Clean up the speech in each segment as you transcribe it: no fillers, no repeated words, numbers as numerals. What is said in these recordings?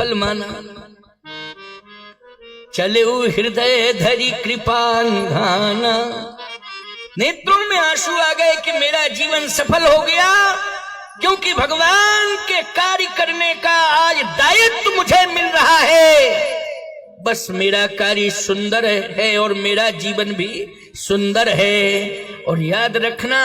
फल माना। चले हृदय धरी कृपा निधाना। नेत्रों में आंसू आ गए कि मेरा जीवन सफल हो गया, क्योंकि भगवान के कार्य करने का आज दायित्व मुझे मिल रहा है। बस मेरा कार्य सुंदर है और मेरा जीवन भी सुंदर है। और याद रखना,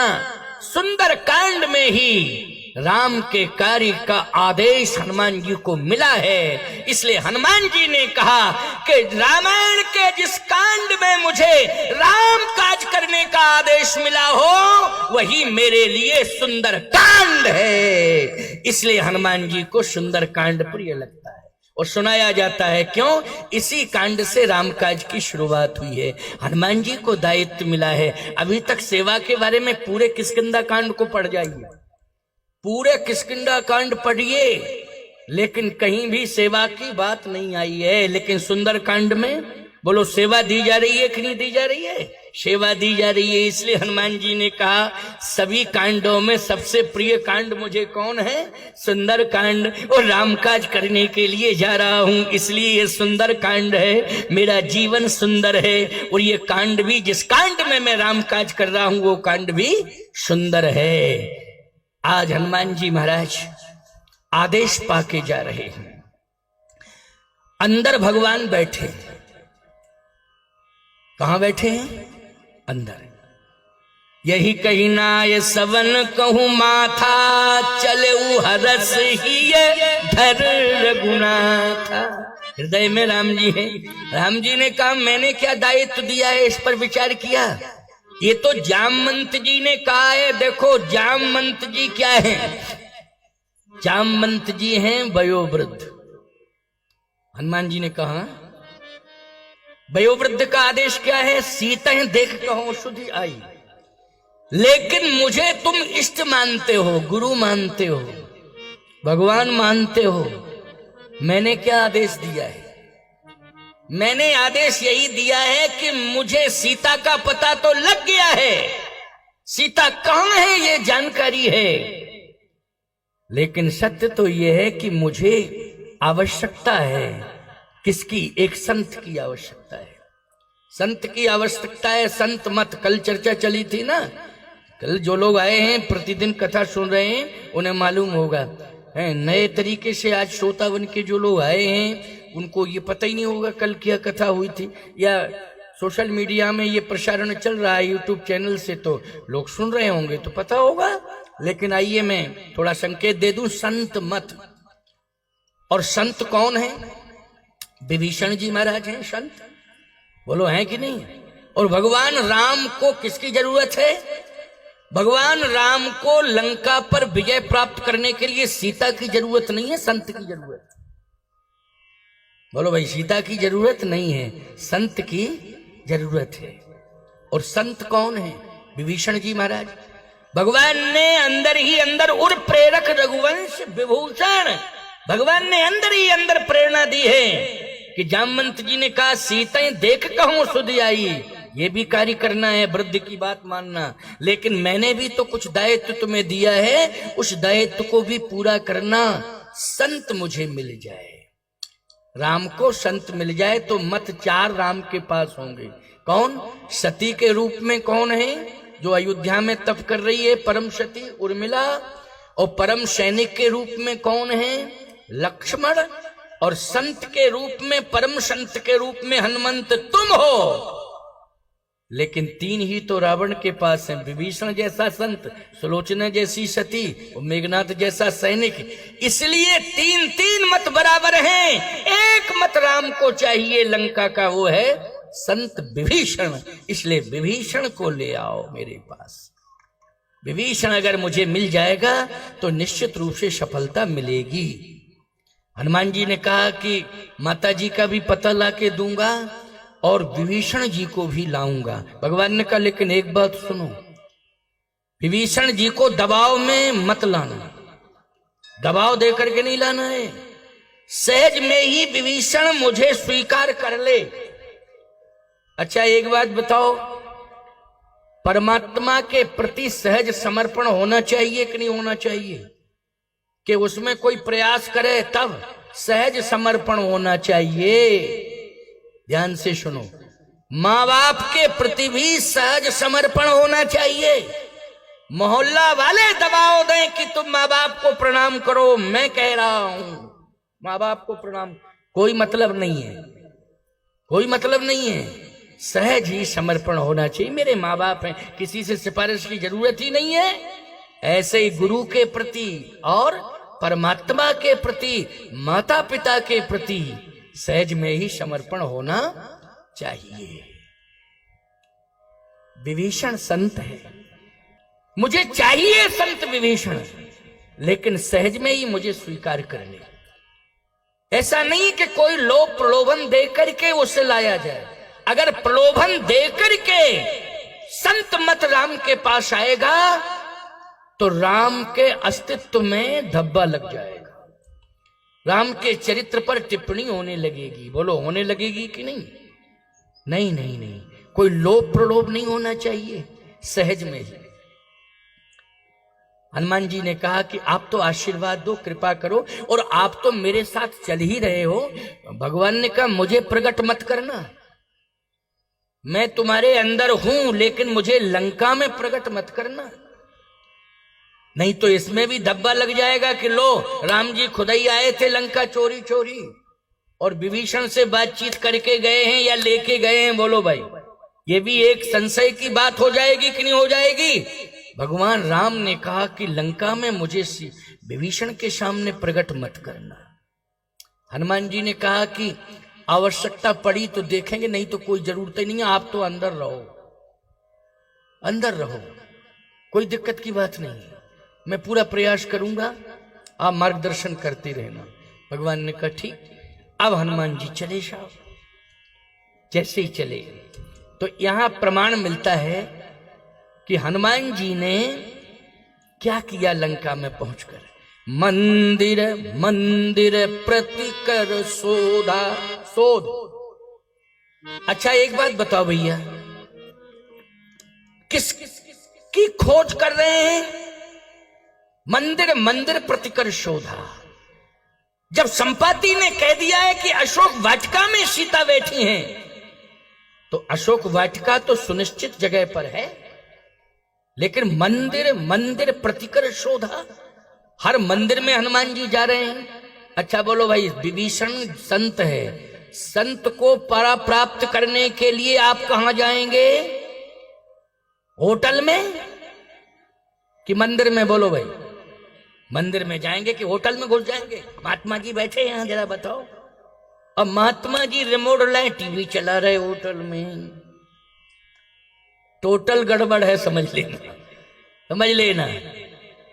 सुंदर कांड में ही राम के कार्य का आदेश हनुमान जी को मिला है। इसलिए हनुमान जी ने कहा कि रामायण के जिस कांड में मुझे राम काज करने का आदेश मिला हो, वही मेरे लिए सुंदर कांड है। इसलिए हनुमान जी को सुंदर कांड प्रिय लगता है और सुनाया जाता है। क्यों? इसी कांड से रामकाज की शुरुआत हुई है। हनुमान जी को दायित्व मिला है। अभी तक सेवा के बारे में पूरे किष्किंधा कांड को पढ़ जाइए, पूरे किष्किंधा कांड पढ़िए, लेकिन कहीं भी सेवा की बात नहीं आई है। लेकिन सुंदर कांड में बोलो, सेवा दी जा रही है कि नहीं दी जा रही है? सेवा दी जा रही है। इसलिए हनुमान जी ने कहा, सभी कांडों में सबसे प्रिय कांड मुझे कौन है? सुंदर कांड। और रामकाज करने के लिए जा रहा हूं, इसलिए ये सुंदर कांड है। मेरा जीवन सुंदर है और ये कांड भी, जिस कांड में मैं रामकाज कर रहा हूं, वो कांड भी सुंदर है। आज हनुमान जी महाराज आदेश पाके जा रहे हैं। अंदर भगवान बैठे। कहां बैठे हैं? अंदर। यही कही नाय सवन कहूं माथा, चले हरस ही धर रघुनाथा। हृदय में राम जी है। राम जी ने कहा, मैंने क्या दायित्व दिया है, इस पर विचार किया? ये तो जामवंत जी ने कहा है। देखो जामवंत जी क्या है? जामवंत जी हैं वयोवृद्ध। हनुमान जी ने कहा, वयोवृद्ध का आदेश क्या है? सीता देख कहो सुधि आई। लेकिन मुझे तुम इष्ट मानते हो, गुरु मानते हो, भगवान मानते हो। मैंने क्या आदेश दिया है? मैंने आदेश यही दिया है कि मुझे सीता का पता तो लग गया है, सीता कहां है ये जानकारी है, लेकिन सत्य तो यह है कि मुझे आवश्यकता है। किसकी? एक संत की आवश्यकता है। संत की आवश्यकता है। संत मत, कल चर्चा चली थी ना, कल जो लोग आए हैं प्रतिदिन कथा सुन रहे हैं उन्हें मालूम होगा है। नए तरीके से आज श्रोता बन के जो लोग आए हैं उनको ये पता ही नहीं होगा कल क्या कथा हुई थी, या सोशल मीडिया में ये प्रसारण चल रहा है यूट्यूब चैनल से, तो लोग सुन रहे होंगे तो पता होगा। लेकिन आइए मैं थोड़ा संकेत दे दूं, संत मत। और संत कौन है? विभीषण जी महाराज हैं संत, बोलो हैं कि नहीं? और भगवान राम को किसकी जरूरत है? भगवान राम को लंका पर विजय प्राप्त करने के लिए सीता की जरूरत नहीं है, संत की जरूरत। बोलो भाई, सीता की जरूरत नहीं है, संत की जरूरत है। और संत कौन है? विभीषण जी महाराज। भगवान ने अंदर ही अंदर उर प्रेरक रघुवंश विभूषण, भगवान ने अंदर ही अंदर प्रेरणा दी है कि जामवंत जी ने कहा, सीता देख कहूं सुधि आई। ये भी कार्य करना है, वृद्ध की बात मानना, लेकिन मैंने भी तो कुछ दायित्व तुम्हें दिया है, उस दायित्व को भी पूरा करना। संत मुझे मिल जाए, राम को संत मिल जाए तो मत चार राम के पास होंगे। कौन? सती के रूप में कौन है जो अयोध्या में तप कर रही है? परम सती उर्मिला। और परम सैनिक के रूप में कौन है? लक्ष्मण। और संत के रूप में, परम संत के रूप में हनुमंत तुम हो। लेकिन तीन ही तो रावण के पास हैं, विभीषण जैसा संत, सुलोचना जैसी सती और मेघनाथ जैसा सैनिक। इसलिए तीन तीन मत बराबर हैं, एक मत राम को चाहिए लंका का, वो है संत विभीषण। इसलिए विभीषण को ले आओ मेरे पास। विभीषण अगर मुझे मिल जाएगा तो निश्चित रूप से सफलता मिलेगी। हनुमान जी ने कहा कि माता जी का भी पता लाके दूंगा और विभीषण जी को भी लाऊंगा। भगवान ने कहा, लेकिन एक बात सुनो, विभीषण जी को दबाव में मत लाना, दबाव दे करके नहीं लाना है। सहज में ही विभीषण मुझे स्वीकार कर ले। अच्छा एक बात बताओ, परमात्मा के प्रति सहज समर्पण होना चाहिए कि नहीं होना चाहिए? कि उसमें कोई प्रयास करे, तब सहज समर्पण होना चाहिए। ध्यान से सुनो, माँ बाप के प्रति भी सहज समर्पण होना चाहिए। मोहल्ला वाले दबाव दें कि तुम माँ बाप को प्रणाम करो, मैं कह रहा हूं माँ बाप को प्रणाम, कोई मतलब नहीं है, कोई मतलब नहीं है। सहज ही समर्पण होना चाहिए। मेरे माँ बाप हैं, किसी से सिफारिश की जरूरत ही नहीं है। ऐसे ही गुरु के प्रति और परमात्मा के प्रति, माता पिता के प्रति सहज में ही समर्पण होना चाहिए। विभीषण संत है, मुझे चाहिए संत विभीषण, लेकिन सहज में ही मुझे स्वीकार कर ले। ऐसा नहीं कि कोई लोभ प्रलोभन दे करके उसे लाया जाए। अगर प्रलोभन दे करके संत मत राम के पास आएगा तो राम के अस्तित्व में धब्बा लग जाएगा, राम के चरित्र पर टिप्पणी होने लगेगी। बोलो, होने लगेगी कि नहीं? नहीं नहीं नहीं, कोई लोभ प्रलोभ नहीं होना चाहिए, सहज में ही। हनुमान जी ने कहा कि आप तो आशीर्वाद दो, कृपा करो, और आप तो मेरे साथ चल ही रहे हो। भगवान ने कहा मुझे प्रकट मत करना, मैं तुम्हारे अंदर हूं, लेकिन मुझे लंका में प्रकट मत करना, नहीं तो इसमें भी धब्बा लग जाएगा कि लो राम जी खुद ही आए थे लंका चोरी चोरी और विभीषण से बातचीत करके गए हैं या लेके गए हैं। बोलो भाई, ये भी एक संशय की बात हो जाएगी कि नहीं हो जाएगी? भगवान राम ने कहा कि लंका में मुझे विभीषण के सामने प्रकट मत करना। हनुमान जी ने कहा कि आवश्यकता पड़ी तो देखेंगे, नहीं तो कोई जरूरत ही नहीं है, आप तो अंदर रहो, अंदर रहो, कोई दिक्कत की बात नहीं है, मैं पूरा प्रयास करूंगा, आप मार्गदर्शन करते रहना। भगवान ने कहा ठीक। अब हनुमान जी चले साहब। जैसे ही चले तो यहां प्रमाण मिलता है कि हनुमान जी ने क्या किया लंका में पहुंचकर। मंदिर मंदिर प्रतिकर सोधा शोध। अच्छा एक बात बताओ भैया, किसकी खोज कर रहे हैं? मंदिर मंदिर प्रतिकर शोधा। जब संपाति ने कह दिया है कि अशोक वाटिका में सीता बैठी हैं, तो अशोक वाटिका तो सुनिश्चित जगह पर है, लेकिन मंदिर मंदिर प्रतिकर शोधा, हर मंदिर में हनुमान जी जा रहे हैं। अच्छा बोलो भाई, विभीषण संत है, संत को परा प्राप्त करने के लिए आप कहां जाएंगे? होटल में कि मंदिर में? बोलो भाई, मंदिर में जाएंगे कि होटल में घुस जाएंगे? महात्मा जी बैठे यहां, जरा बताओ। अब महात्मा जी रिमोट लाए, टीवी चला रहे होटल में, टोटल गड़बड़ है, समझ लेना, समझ लेना।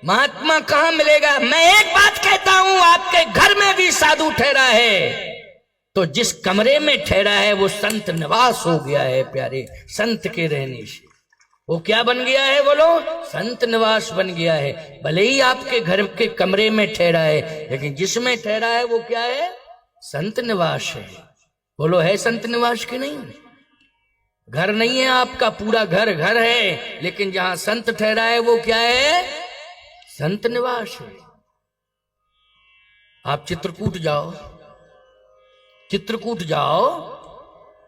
महात्मा कहां मिलेगा? मैं एक बात कहता हूं, आपके घर में भी साधु ठहरा है, तो जिस कमरे में ठहरा है वो संत निवास हो गया है प्यारे। संत के रहने से वो क्या बन गया है? बोलो, संत निवास बन गया है। भले ही आपके घर के कमरे में ठहरा है, लेकिन जिसमें ठहरा है वो क्या है? संत निवास है। बोलो, है संत निवास की नहीं? घर नहीं है आपका, पूरा घर घर है, लेकिन जहां संत ठहरा है वो क्या है? संत निवास है। आप चित्रकूट जाओ, चित्रकूट जाओ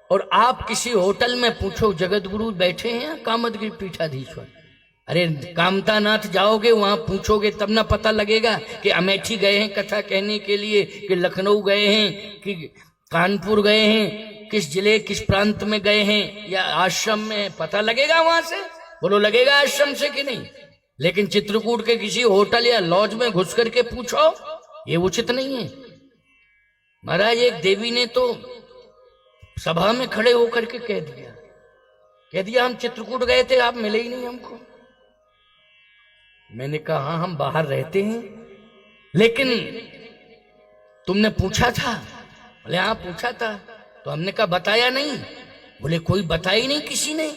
और आप किसी होटल में पूछो जगतगुरु बैठे हैं कामदगिरि पीठाधीश्वर, अरे कामतानाथ जाओगे, वहां पूछोगे तब ना पता लगेगा कि अमेठी गए हैं कथा कहने के लिए, कि लखनऊ गए हैं, कि कानपुर गए हैं, किस जिले किस प्रांत में गए हैं, या आश्रम में पता लगेगा वहां से? बोलो, लगेगा आश्रम से कि नहीं? लेकिन चित्रकूट के किसी होटल या लॉज में घुस करके पूछो, ये उचित नहीं है। महाराज एक देवी ने तो सभा में खड़े होकर के कह दिया हम चित्रकूट गए थे, आप मिले ही नहीं हमको। मैंने कहा हाँ, हम बाहर रहते हैं, लेकिन तुमने पूछा था? बोले हाँ पूछा था। तो हमने कहा बताया नहीं? बोले कोई बताया ही नहीं किसी ने।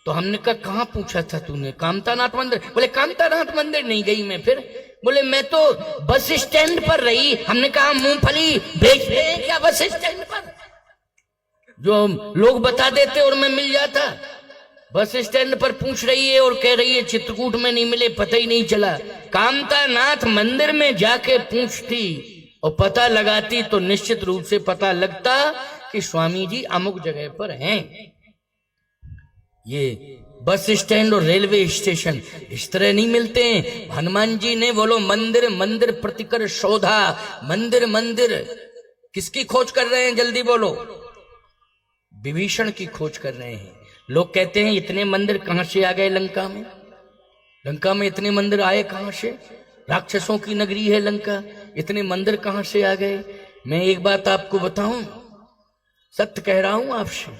तो हमने कहा कहाँ पूछा था तूने? कामतानाथ मंदिर। बोले कामतानाथ मंदिर नहीं गई मैं। फिर बोले मैं तो बस स्टैंड पर रही। हमने कहा मूंगफली बेचते हैं क्या बस स्टैंड पर? जो लोग बता देते और मैं मिल जाता। बस स्टैंड पर पूछ रही है और कह रही है चित्रकूट में नहीं मिले, पता ही नहीं चला। कामता नाथ मंदिर में जाके पूछती और पता लगाती तो निश्चित रूप से पता लगता कि स्वामी जी अमुक जगह पर हैं। ये बस स्टैंड और रेलवे स्टेशन इस तरह नहीं मिलते हैं। हनुमान जी ने बोलो मंदिर मंदिर प्रतिकर शोधा, मंदिर मंदिर किसकी खोज कर रहे हैं, जल्दी बोलो। विभीषण की खोज कर रहे हैं। लोग कहते हैं इतने मंदिर कहां से आ गए लंका में, लंका में इतने मंदिर आए कहां से, राक्षसों की नगरी है लंका, इतने मंदिर कहां से आ गए। मैं एक बात आपको बताऊं, सत्य कह रहा हूं आपसे,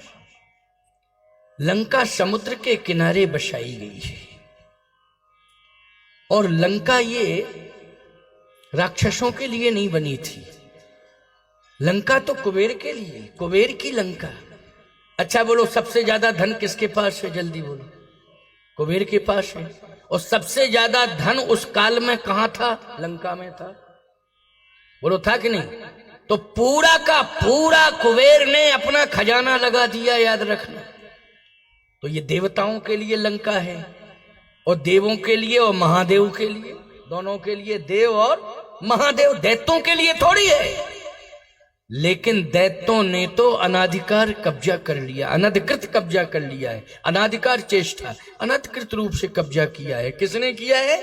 लंका समुद्र के किनारे बसाई गई है और लंका ये राक्षसों के लिए नहीं बनी थी। लंका तो कुबेर के लिए, कुबेर की लंका। अच्छा बोलो सबसे ज्यादा धन किसके पास है, जल्दी बोलो। कुबेर के पास है। और सबसे ज्यादा धन उस काल में कहां था, लंका में था। बोलो था कि नहीं। तो पूरा का पूरा कुबेर ने अपना खजाना लगा दिया, याद रखना। तो ये देवताओं के लिए लंका है और देवों के लिए और महादेव के लिए, दोनों के लिए, देव और महादेव। दैत्यों के लिए थोड़ी है। लेकिन दैत्यों ने तो अनाधिकार कब्जा कर लिया, अनधिकृत कब्जा कर लिया है। अनाधिकार चेष्टा, अनधिकृत रूप से कब्जा किया है। किसने किया है,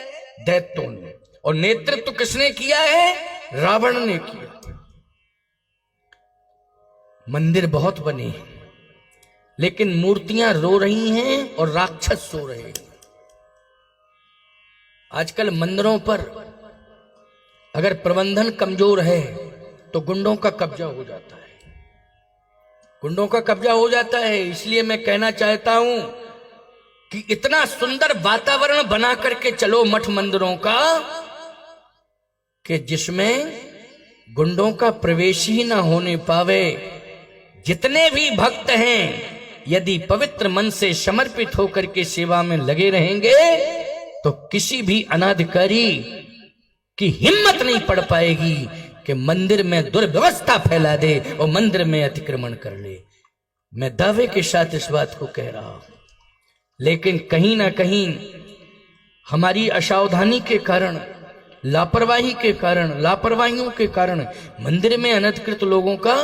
दैत्यों ने। और नेतृत्व किसने किया है, रावण ने किया। मंदिर बहुत बने हैं लेकिन मूर्तियां रो रही हैं और राक्षस सो रहे हैं। आजकल मंदिरों पर अगर प्रबंधन कमजोर है तो गुंडों का कब्जा हो जाता है, गुंडों का कब्जा हो जाता है। इसलिए मैं कहना चाहता हूं कि इतना सुंदर वातावरण बना करके चलो मठ मंदिरों का कि जिसमें गुंडों का प्रवेश ही ना होने पावे। जितने भी भक्त हैं यदि पवित्र मन से समर्पित होकर के सेवा में लगे रहेंगे तो किसी भी अनाधिकारी की हिम्मत नहीं पड़ पाएगी कि मंदिर में दुर्व्यवस्था फैला दे और मंदिर में अतिक्रमण कर ले। मैं दावे के साथ इस बात को कह रहा हूं। लेकिन कहीं ना कहीं हमारी असावधानी के कारण, लापरवाही के कारण, लापरवाहियों के कारण मंदिर में अनधिकृत लोगों का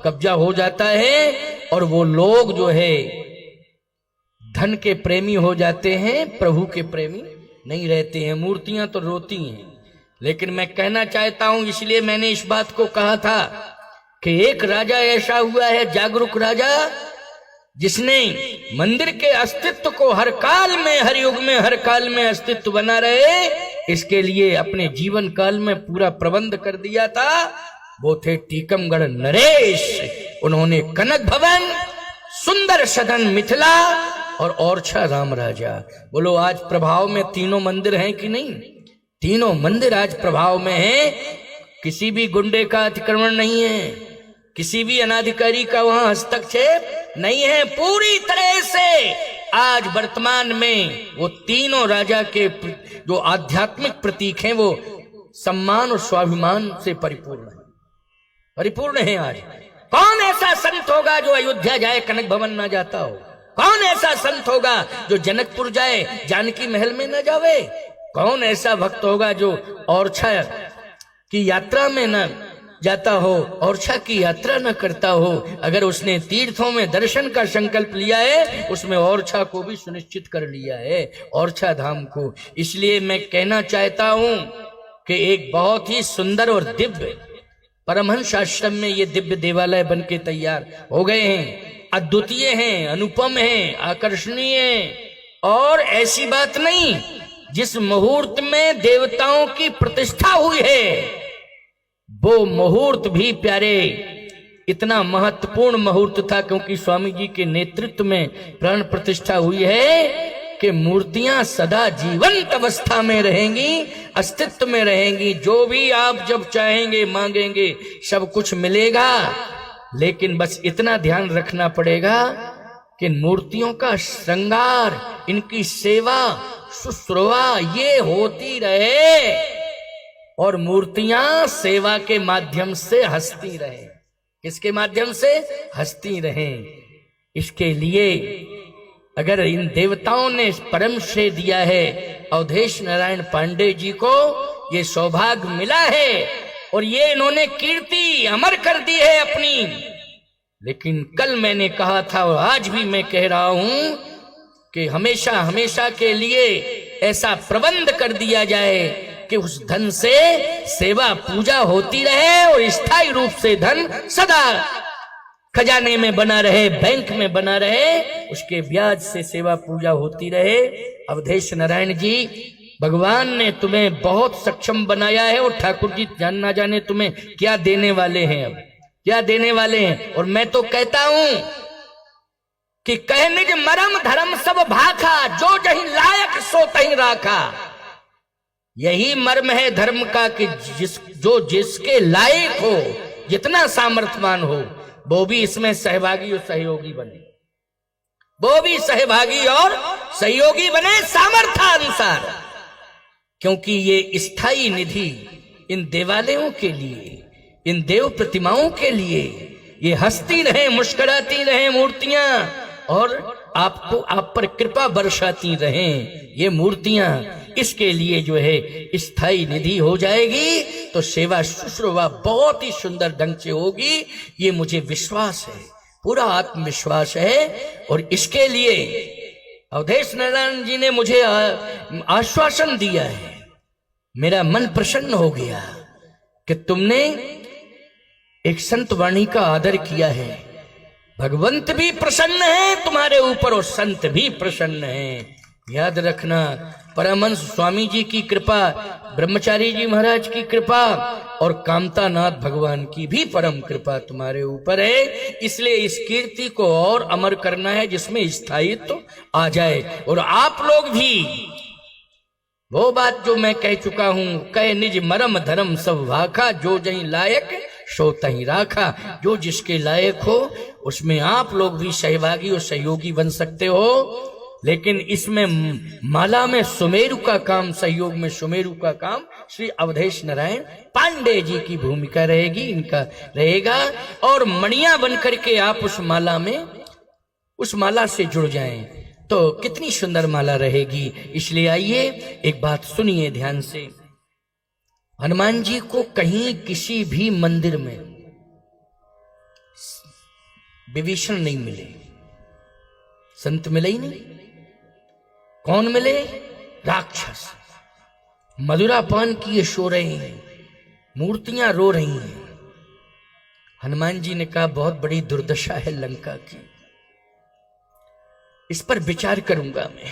कब्जा हो जाता है और वो लोग जो है धन के प्रेमी हो जाते हैं, प्रभु के प्रेमी नहीं रहते हैं। मूर्तियां तो रोती हैं। लेकिन मैं कहना चाहता हूं, इसलिए मैंने इस बात को कहा था कि एक राजा ऐसा हुआ है, जागरूक राजा, जिसने मंदिर के अस्तित्व को हर काल में, हर युग में, हर काल में अस्तित्व बना रहे, इसके लिए अपने जीवन काल में पूरा प्रबंध कर दिया था। वो थे टीकमगढ़ नरेश। उन्होंने कनक भवन, सुंदर सदन मिथिला और ओरछा राम राजा। बोलो आज प्रभाव में तीनों मंदिर हैं कि नहीं, तीनों मंदिर आज प्रभाव में हैं। किसी भी गुंडे का अतिक्रमण नहीं है, किसी भी अनाधिकारी का वहां हस्तक्षेप नहीं है। पूरी तरह से आज वर्तमान में वो तीनों राजा के जो आध्यात्मिक प्रतीक हैं वो सम्मान और स्वाभिमान से परिपूर्ण है, परिपूर्ण है। आज कौन ऐसा संत होगा जो अयोध्या जाए कनक भवन ना जाता हो? कौन ऐसा संत होगा जो जनकपुर जाए जानकी महल में न जावे? कौन ऐसा भक्त होगा जो ओरछा की यात्रा में न जाता हो, ओरछा की यात्रा न करता हो? अगर उसने तीर्थों में दर्शन का संकल्प लिया है, उसमें ओरछा को भी सुनिश्चित कर लिया है, ओरछा धाम को। इसलिए मैं कहना चाहता हूं कि एक बहुत ही सुंदर और दिव्य परमहंस आश्रम में ये दिव्य देवालय बन के तैयार हो गए हैं। अद्वितीय हैं, अनुपम हैं, आकर्षणीय हैं। और ऐसी बात नहीं, जिस मुहूर्त में देवताओं की प्रतिष्ठा हुई है वो मुहूर्त भी प्यारे इतना महत्वपूर्ण मुहूर्त था, क्योंकि स्वामी जी के नेतृत्व में प्राण प्रतिष्ठा हुई है कि मूर्तियां सदा जीवंत अवस्था में रहेंगी, अस्तित्व में रहेंगी। जो भी आप जब चाहेंगे मांगेंगे सब कुछ मिलेगा। लेकिन बस इतना ध्यान रखना पड़ेगा कि मूर्तियों का श्रृंगार, इनकी सेवा शुश्रूषा ये होती रहे और मूर्तियां सेवा के माध्यम से हंसती रहे। किसके माध्यम से? हंसती रहे। इसके लिए अगर इन देवताओं ने परम श्रेय दिया है अवधेश नारायण पांडे जी को, ये सौभाग्य मिला है और ये इन्होंने कीर्ति अमर कर दी है अपनी। लेकिन कल मैंने कहा था और आज भी मैं कह रहा हूं कि हमेशा हमेशा के लिए ऐसा प्रबंध कर दिया जाए कि उस धन से सेवा पूजा होती रहे और स्थायी रूप से धन सदा खजाने में बना रहे, बैंक में बना रहे, उसके ब्याज से सेवा पूजा होती रहे। अवधेश नारायण जी, भगवान ने तुम्हें बहुत सक्षम बनाया है और ठाकुर जी जान ना जाने तुम्हें क्या देने वाले हैं, अब क्या देने वाले हैं। और मैं तो कहता हूं कि कह निज मरम धर्म सब भाखा, जो जहीं लायक सो तहीं राखा। यही मर्म है धर्म का कि जो जिसके लायक हो, जितना सामर्थ्यवान हो, वो भी इसमें सहभागी और सहयोगी बने, वो भी सहभागी और सहयोगी बने सामर्थ्यानुसार। क्योंकि ये स्थायी निधि इन देवालयों के लिए, इन देव प्रतिमाओं के लिए, ये हंसती रहे, मुस्कुराती रहे मूर्तियां और आपको आप पर कृपा बरसाती रहें ये मूर्तियां, इसके लिए जो है स्थायी निधि हो जाएगी तो सेवा शुश्रूषा बहुत ही सुंदर ढंग से होगी, ये मुझे विश्वास है, पूरा आत्मविश्वास है। और इसके लिए अवधेश नारायण जी ने मुझे आश्वासन दिया है, मेरा मन प्रसन्न हो गया कि तुमने एक संत वाणी का आदर किया है। भगवंत भी प्रसन्न है तुम्हारे ऊपर और संत भी प्रसन्न है। याद रखना, परमहंस स्वामी जी की कृपा, ब्रह्मचारी जी महाराज की कृपा और कामतानाथ भगवान की भी परम कृपा तुम्हारे ऊपर है। इसलिए इस कीर्ति को और अमर करना है जिसमें स्थायित्व आ जाए। और आप लोग भी वो बात जो मैं कह चुका हूं, कह निज मरम धर्म सब भाखा, जो जहीं लायक सो तहीं राखा। जो जिसके लायक हो उसमें आप लोग भी सहभागी और सहयोगी बन सकते हो। लेकिन इसमें माला में सुमेरु का काम, सहयोग में सुमेरु का काम श्री अवधेश नारायण पांडे जी की भूमिका रहेगी, इनका रहेगा। और मणियां बनकर के आप उस माला में, उस माला से जुड़ जाएं तो कितनी सुंदर माला रहेगी। इसलिए आइए एक बात सुनिए ध्यान से। हनुमान जी को कहीं किसी भी मंदिर में विभीषण नहीं मिले, संत मिले ही नहीं। कौन मिले? राक्षस। मधुरा पान किए सो रहे हैं, मूर्तियां रो रही हैं। हनुमान जी ने कहा बहुत बड़ी दुर्दशा है लंका की, इस पर विचार करूंगा मैं।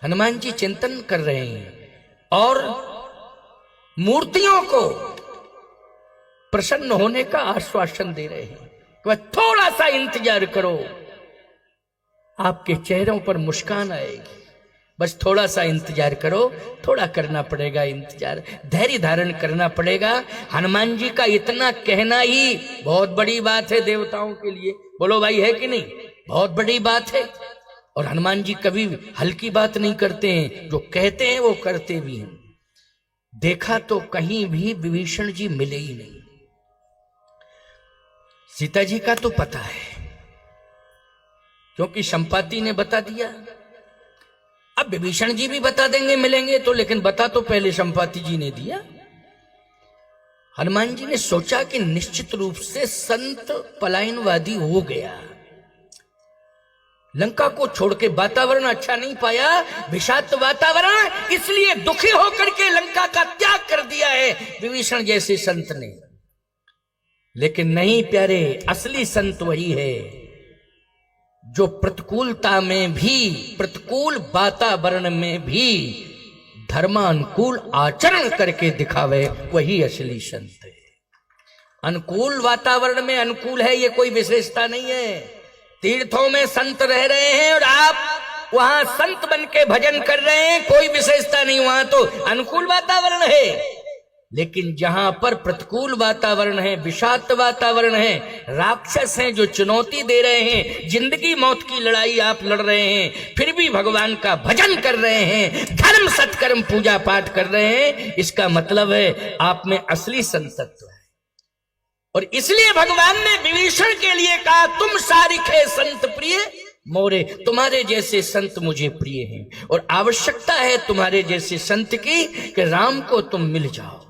हनुमान जी चिंतन कर रहे हैं और मूर्तियों को प्रसन्न होने का आश्वासन दे रहे हैं कि थोड़ा सा इंतजार करो, आपके चेहरों पर मुस्कान आएगी, बस थोड़ा सा इंतजार करो। थोड़ा करना पड़ेगा इंतजार, धैर्य धारण करना पड़ेगा। हनुमान जी का इतना कहना ही बहुत बड़ी बात है देवताओं के लिए। बोलो भाई, है कि नहीं? बहुत बड़ी बात है। और हनुमान जी कभी हल्की बात नहीं करते हैं, जो कहते हैं वो करते भी हैं। देखा तो कहीं भी विभीषण जी मिले ही नहीं। सीता जी का तो पता है क्योंकि संपाति ने बता दिया। अब विभीषण जी भी बता देंगे मिलेंगे तो, लेकिन बता तो पहले संपाति जी ने दिया। हनुमान जी ने सोचा कि निश्चित रूप से संत पलायनवादी हो गया, लंका को छोड़ के वातावरण अच्छा नहीं पाया, विषाक्त वातावरण, इसलिए दुखी होकर के लंका का त्याग कर दिया है विभीषण जैसे संत ने। लेकिन नहीं प्यारे, असली संत वही है जो प्रतिकूलता में भी, प्रतिकूल वातावरण में भी धर्मानुकूल आचरण करके दिखावे, वही असली संत है। अनुकूल वातावरण में अनुकूल है ये कोई विशेषता नहीं है। तीर्थों में संत रह रहे हैं और आप वहां संत बन के भजन कर रहे हैं, कोई विशेषता नहीं, वहां तो अनुकूल वातावरण है। लेकिन जहां पर प्रतिकूल वातावरण है, विषाक्त वातावरण है, राक्षस हैं जो चुनौती दे रहे हैं, जिंदगी मौत की लड़ाई आप लड़ रहे हैं, फिर भी भगवान का भजन कर रहे हैं, धर्म सत्कर्म पूजा पाठ कर रहे हैं, इसका मतलब है आप में असली संतत्व है। और इसलिए भगवान ने विभीषण के लिए कहा, तुम सारिखे संत प्रिय मोरे तुम्हारे जैसे संत मुझे प्रिय हैं और आवश्यकता है तुम्हारे जैसे संत की कि राम को तुम मिल जाओ।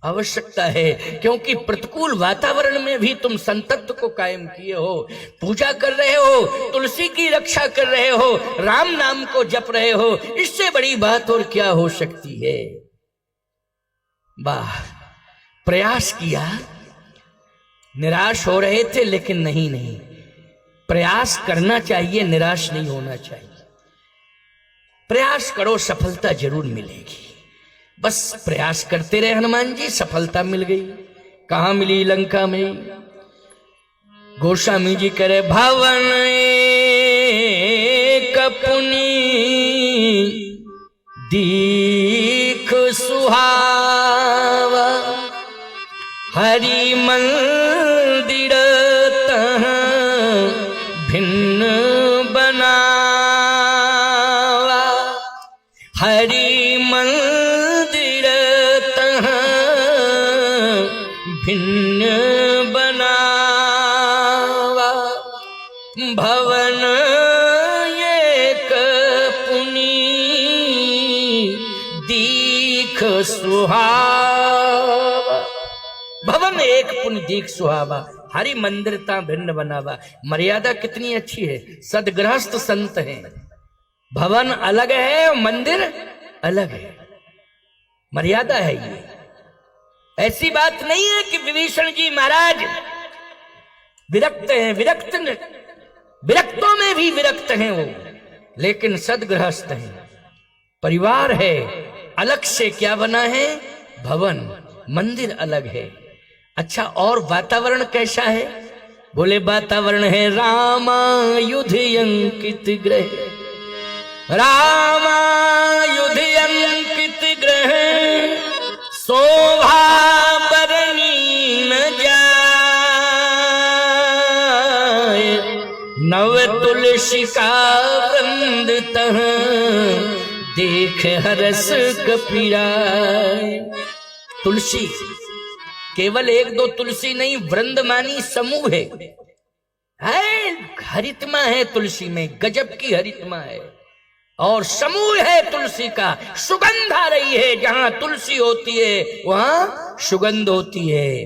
आवश्यकता है क्योंकि प्रतिकूल वातावरण में भी तुम संतत्व को कायम किए हो, पूजा कर रहे हो, तुलसी की रक्षा कर रहे हो, राम नाम को जप रहे हो। इससे बड़ी बात और क्या हो सकती है। वाह, प्रयास किया, निराश हो रहे थे लेकिन नहीं, प्रयास करना चाहिए, निराश नहीं होना चाहिए। प्रयास करो, सफलता जरूर मिलेगी। बस प्रयास करते रहे हनुमान जी, सफलता मिल गई। कहां मिली? लंका में। गोस्वामी जी करे भवन कपुनी दीख सुहावा, हरि मंदिर तह भिन्न बनावा, हरि मंदिर तह भिन्न बनावा, भवन एक पुनी दीख सुहावा, भवन एक पुण्य दीख सुहावा, हरि मंदिर ता भिन्न बनावा। मर्यादा कितनी अच्छी है, सदगृहस्थ संत है। भवन अलग है, मंदिर अलग है, मर्यादा है ये। ऐसी बात नहीं है कि विभीषण जी महाराज विरक्त हैं, विरक्तों में भी विरक्त हैं वो, लेकिन सदगृहस्थ हैं, परिवार है। अलग से क्या बना है? भवन, मंदिर अलग है। अच्छा, और वातावरण कैसा है? बोले वातावरण है रामायुध अंकित ग्रह, रामायुध अंकित ग्रह, शोभा बरनी न जाए, नव तुलसी का वृंद तह देख हरस कपीराए। तुलसी केवल एक दो तुलसी नहीं, वृंद मानी समूह है, हरितमा है तुलसी में, गजब की हरितमा है, और समूह है तुलसी का। सुगंध आ रही है, जहां तुलसी होती है वहां सुगंध होती है।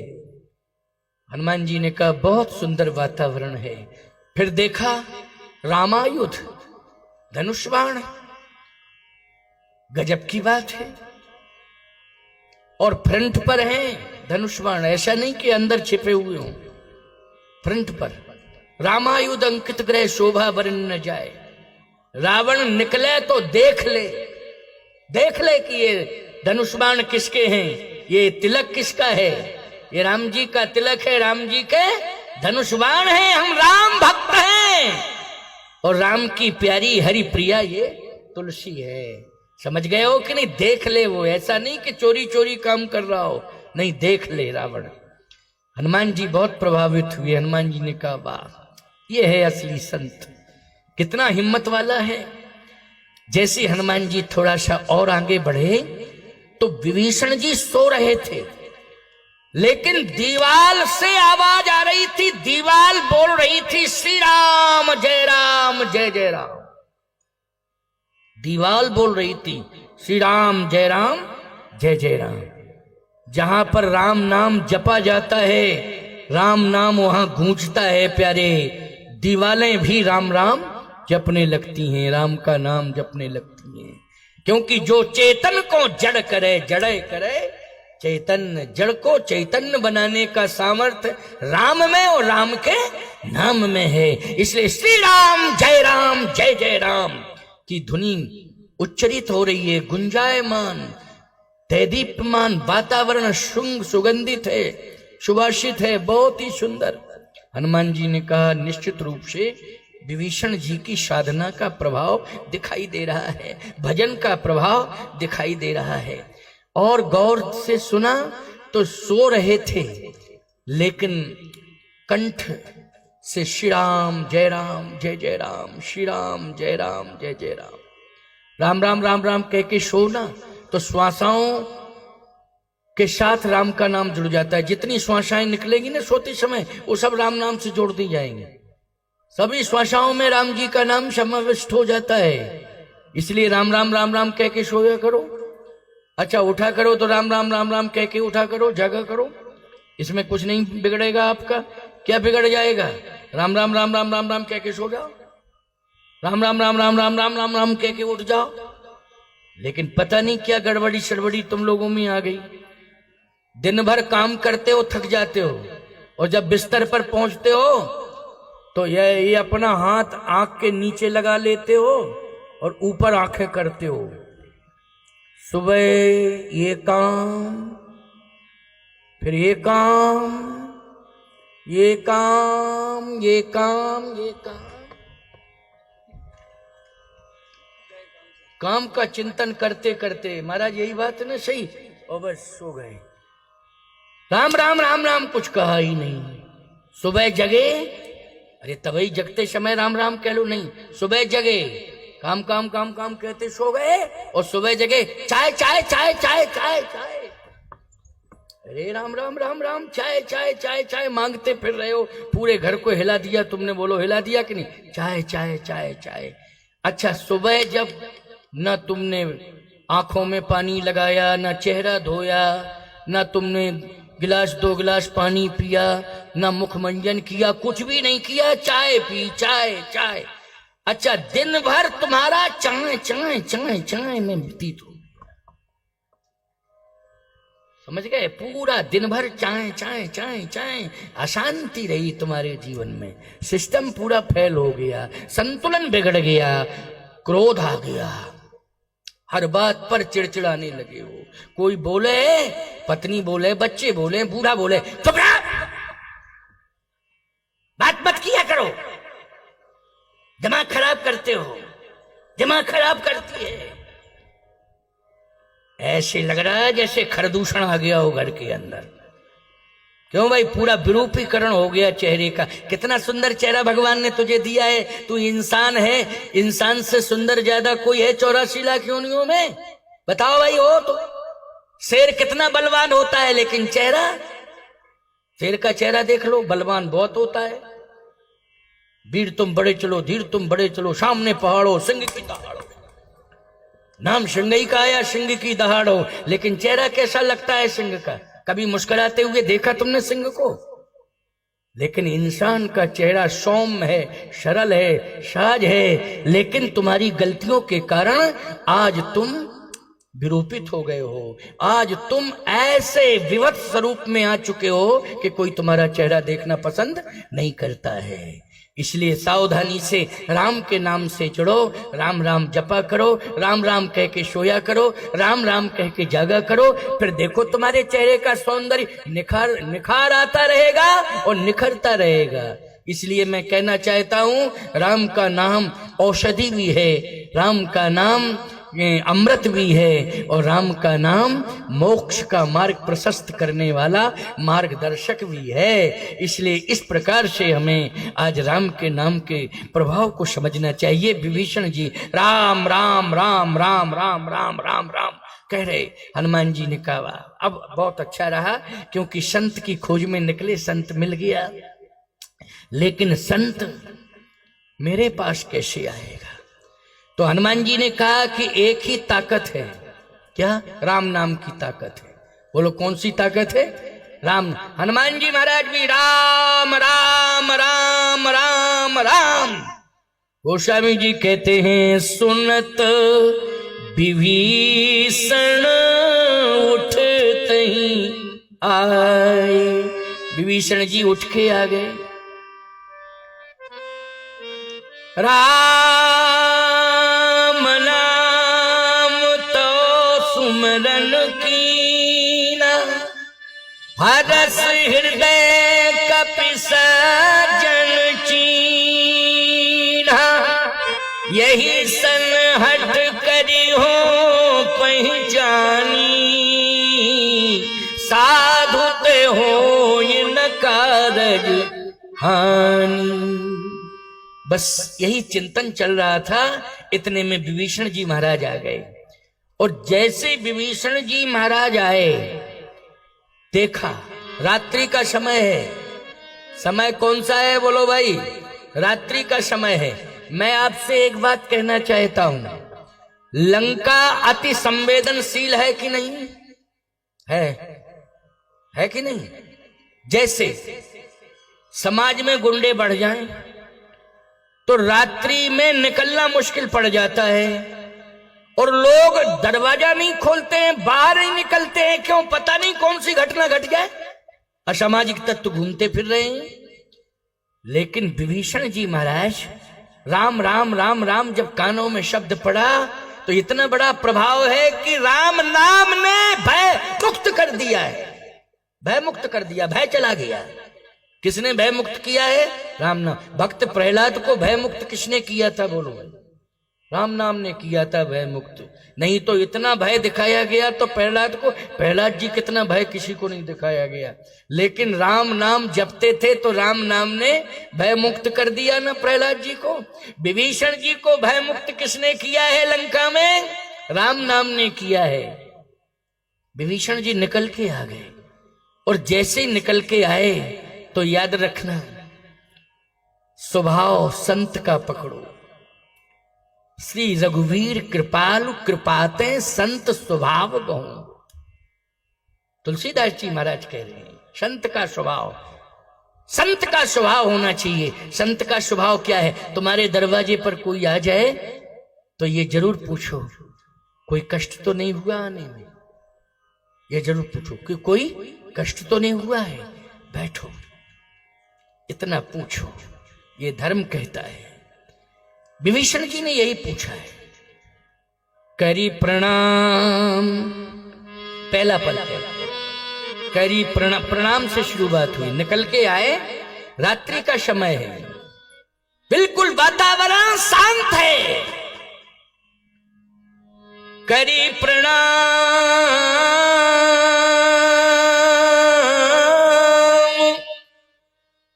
हनुमान जी ने कहा बहुत सुंदर वातावरण है। फिर देखा रामायुध, धनुष बाण, गजब की बात है। और फ्रंट पर है धनुष बाण, ऐसा नहीं कि अंदर छिपे हुए हों, फ्रंट पर रामायुध अंकित ग्रह, शोभा बरन न जाए। रावण निकले तो देख ले कि ये धनुष बाण किसके हैं, ये तिलक किसका है। ये राम जी का तिलक है, राम जी के धनुष बाण है। हम राम भक्त हैं और राम की प्यारी हरि प्रिया ये तुलसी है। समझ गए हो कि नहीं? देख ले वो, ऐसा नहीं कि चोरी चोरी काम कर रहा हो, नहीं, देख ले रावण। हनुमान जी बहुत प्रभावित हुए। हनुमान जी ने कहा वाह, ये है असली संत, कितना हिम्मत वाला है। जैसे हनुमान जी थोड़ा सा और आगे बढ़े तो विभीषण जी सो रहे थे, लेकिन दीवाल से आवाज आ रही थी, दीवाल बोल रही थी श्री राम जय जय राम। दीवाल बोल रही थी श्री राम जय राम। जहां पर राम नाम जपा जाता है, राम नाम वहां गूंजता है प्यारे, दीवालें भी राम राम जपने लगती हैं, राम का नाम जपने लगती हैं। क्योंकि जो चेतन को जड़ करे, जड़े करे चैतन्य, जड़ को चैतन्य बनाने का सामर्थ्य राम में और राम के नाम में है। इसलिए श्री राम जय राम की ध्वनि उच्चरित हो रही है, गुंजायमान, दैदीप्यमान, वातावरण सुगंधित है, सुभाषित है, बहुत ही सुंदर। हनुमान जी ने कहा निश्चित रूप से विभीषण जी की साधना का प्रभाव दिखाई दे रहा है, भजन का प्रभाव दिखाई दे रहा है। और गौर से सुना तो सो रहे थे, लेकिन कंठ से श्री राम जय राम, श्री राम जय राम, राम राम कह के सोना तो श्वासाओं के साथ राम का नाम जुड़ जाता है। जितनी श्वासाएं निकलेगी ना सोते समय, वो सब राम नाम से जोड़ दी जाएंगी। सभी श्वासाओं में राम जी का नाम समाविष्ट हो जाता है। इसलिए राम राम राम राम कह के सोया करो। अच्छा उठा करो तो राम राम राम राम कह के उठा करो, जागा करो, इसमें कुछ नहीं बिगड़ेगा आपका। क्या बिगड़ जाएगा? राम राम राम राम राम राम कह के सो जाओ, राम राम राम राम राम राम राम राम कह के उठ जाओ। लेकिन पता नहीं क्या गड़बड़ी सड़बड़ी तुम लोगों में आ गई। दिन भर काम करते हो, थक जाते हो, और जब बिस्तर पर पहुंचते हो तो ये अपना हाथ आंख के नीचे लगा लेते हो और ऊपर आंखें करते हो। सुबह ये काम, फिर ये काम, ये काम, ये काम, ये काम, काम का चिंतन करते करते महाराज यही बात है ना, सही, और बस सो गए। राम राम राम राम कुछ कहा ही नहीं। सुबह जगे, अरे तभी जगते समय राम राम कह लो, नहीं, सुबह जगे, काम काम काम काम कहते सो गए, और सुबह जगे चाय चाय चाय चाय चाय चाय, अरे राम राम राम राम, चाय चाय चाय चाय मांगते फिर रहे हो। पूरे घर को हिला दिया तुमने, बोलो हिला दिया कि नहीं? चाय चाय चाय चाय। अच्छा सुबह जब न तुमने आंखों में पानी लगाया, न चेहरा धोया, न तुमने गिलास 2 गिलास पानी पिया, न मुख मंजन किया, कुछ भी नहीं किया, चाय पी, चाय चाय। अच्छा दिन भर तुम्हारा चाय चाय चाय चाय में व्यतीत हो, समझ गए? पूरा दिन भर चाय चाय चाय चाय, अशांति रही तुम्हारे जीवन में, सिस्टम पूरा फेल हो गया, संतुलन बिगड़ गया, क्रोध आ गया, हर बात पर चिड़चिड़ाने लगे हो। कोई बोले, पत्नी बोले, बच्चे बोले, बूढ़ा बोले, चुप रहो, बात मत किया करो, दिमाग खराब करते हो, दिमाग खराब करती है। ऐसे लग रहा है जैसे खरदूषण आ गया हो घर के अंदर। क्यों भाई? पूरा विरूपीकरण हो गया चेहरे का। कितना सुंदर चेहरा भगवान ने तुझे दिया है, तू इंसान है, इंसान से सुंदर ज्यादा कोई है 84 लाख योनियों में? बताओ भाई, हो तो शेर कितना बलवान होता है, लेकिन चेहरा, शेर का चेहरा देख लो, बलवान बहुत होता है। वीर तुम बड़े चलो, धीर तुम बड़े चलो, सामने पहाड़ो, सिंह की दहाड़ो, नाम सिंह ही का आया, सिंह की दहाड़ो। लेकिन चेहरा कैसा लगता है सिंह का? कभी मुस्कुराते हुए देखा तुमने सिंह को? लेकिन इंसान का चेहरा सौम्य है, सरल है, साज है, लेकिन तुम्हारी गलतियों के कारण आज तुम विरूपित हो गए हो। आज तुम ऐसे विवत स्वरूप में आ चुके हो कि कोई तुम्हारा चेहरा देखना पसंद नहीं करता है। इसलिए सावधानी से राम के नाम से जुड़ो, राम राम जपा करो, राम राम कह के सोया करो, राम राम कह के जागा करो, फिर देखो तुम्हारे चेहरे का सौंदर्य निखार आता रहेगा और निखरता रहेगा। इसलिए मैं कहना चाहता हूं, राम का नाम औषधि भी है, राम का नाम अमृत भी है, और राम का नाम मोक्ष का मार्ग प्रशस्त करने वाला मार्गदर्शक भी है। इसलिए इस प्रकार से हमें आज राम के नाम के प्रभाव को समझना चाहिए। विभीषण जी राम राम राम राम राम राम राम राम कह रहे, हनुमान जी ने कहा अब बहुत अच्छा रहा, क्योंकि संत की खोज में निकले, संत मिल गया, लेकिन संत मेरे पास कैसे आएगा? तो हनुमान जी ने कहा कि एक ही ताकत है, क्या? राम नाम की ताकत है। बोलो कौन सी ताकत है? राम। हनुमान जी महाराज भी राम राम राम राम राम। गोस्वामी जी कहते हैं, सुनत विभीषण उठते ही आए। विभीषण जी उठ के आ गए। राम नाम तो सुमरन कीना, हरस हृदय कपिस जन चीन्हा। यही सनहट करी हो पहचानी, साधु ते हो न कारज हानि। बस यही चिंतन चल रहा था, इतने में विभीषण जी महाराज आ गए। और जैसे विभीषण जी महाराज आए, देखा रात्रि का समय है। समय कौन सा है बोलो भाई? रात्रि का समय है। मैं आपसे एक बात कहना चाहता हूं, लंका अति संवेदनशील है कि नहीं? है कि नहीं? जैसे समाज में गुंडे बढ़ जाएं तो रात्रि में निकलना मुश्किल पड़ जाता है और लोग दरवाजा नहीं खोलते हैं, बाहर नहीं निकलते हैं। क्यों? पता नहीं कौन सी घटना घट जाए, असामाजिक तत्व घूमते फिर रहे हैं। लेकिन विभीषण जी महाराज, राम राम राम राम जब कानों में शब्द पड़ा तो इतना बड़ा प्रभाव है कि राम नाम ने भय मुक्त कर दिया है। भय मुक्त कर दिया, भय चला गया। किसने भय मुक्त किया है? राम नाम। भक्त प्रहलाद को भय मुक्त किसने किया था? बोलो। राम नाम ने किया था भय मुक्त। नहीं तो इतना भय दिखाया गया तो प्रहलाद को, प्रहलाद जी कितना भय किसी को नहीं दिखाया गया। लेकिन राम नाम जपते थे तो राम नाम ने भय मुक्त कर दिया ना प्रहलाद जी को। विभीषण जी को भय मुक्त किसने किया है लंका में? राम नाम ने किया है। विभीषण जी निकल के आ गए और जैसे ही निकल के आए तो याद रखना, स्वभाव संत का पकड़ो। श्री रघुवीर कृपालु कृपाते संत स्वभाव गहूं। तुलसीदास जी महाराज कह रहे हैं संत का स्वभाव, संत का स्वभाव होना चाहिए। संत का स्वभाव क्या है? तुम्हारे दरवाजे पर कोई आ जाए तो ये जरूर पूछो कोई कष्ट तो नहीं हुआ आने में। ये जरूर पूछो कि कोई कष्ट तो नहीं हुआ है, बैठो, इतना पूछो। ये धर्म कहता है। विभीषण जी ने यही पूछा है। करी प्रणाम, पहला पद है करी प्रणाम से शुरुआत हुई। निकल के आए, रात्रि का समय है, बिल्कुल वातावरण शांत है। करी प्रणाम,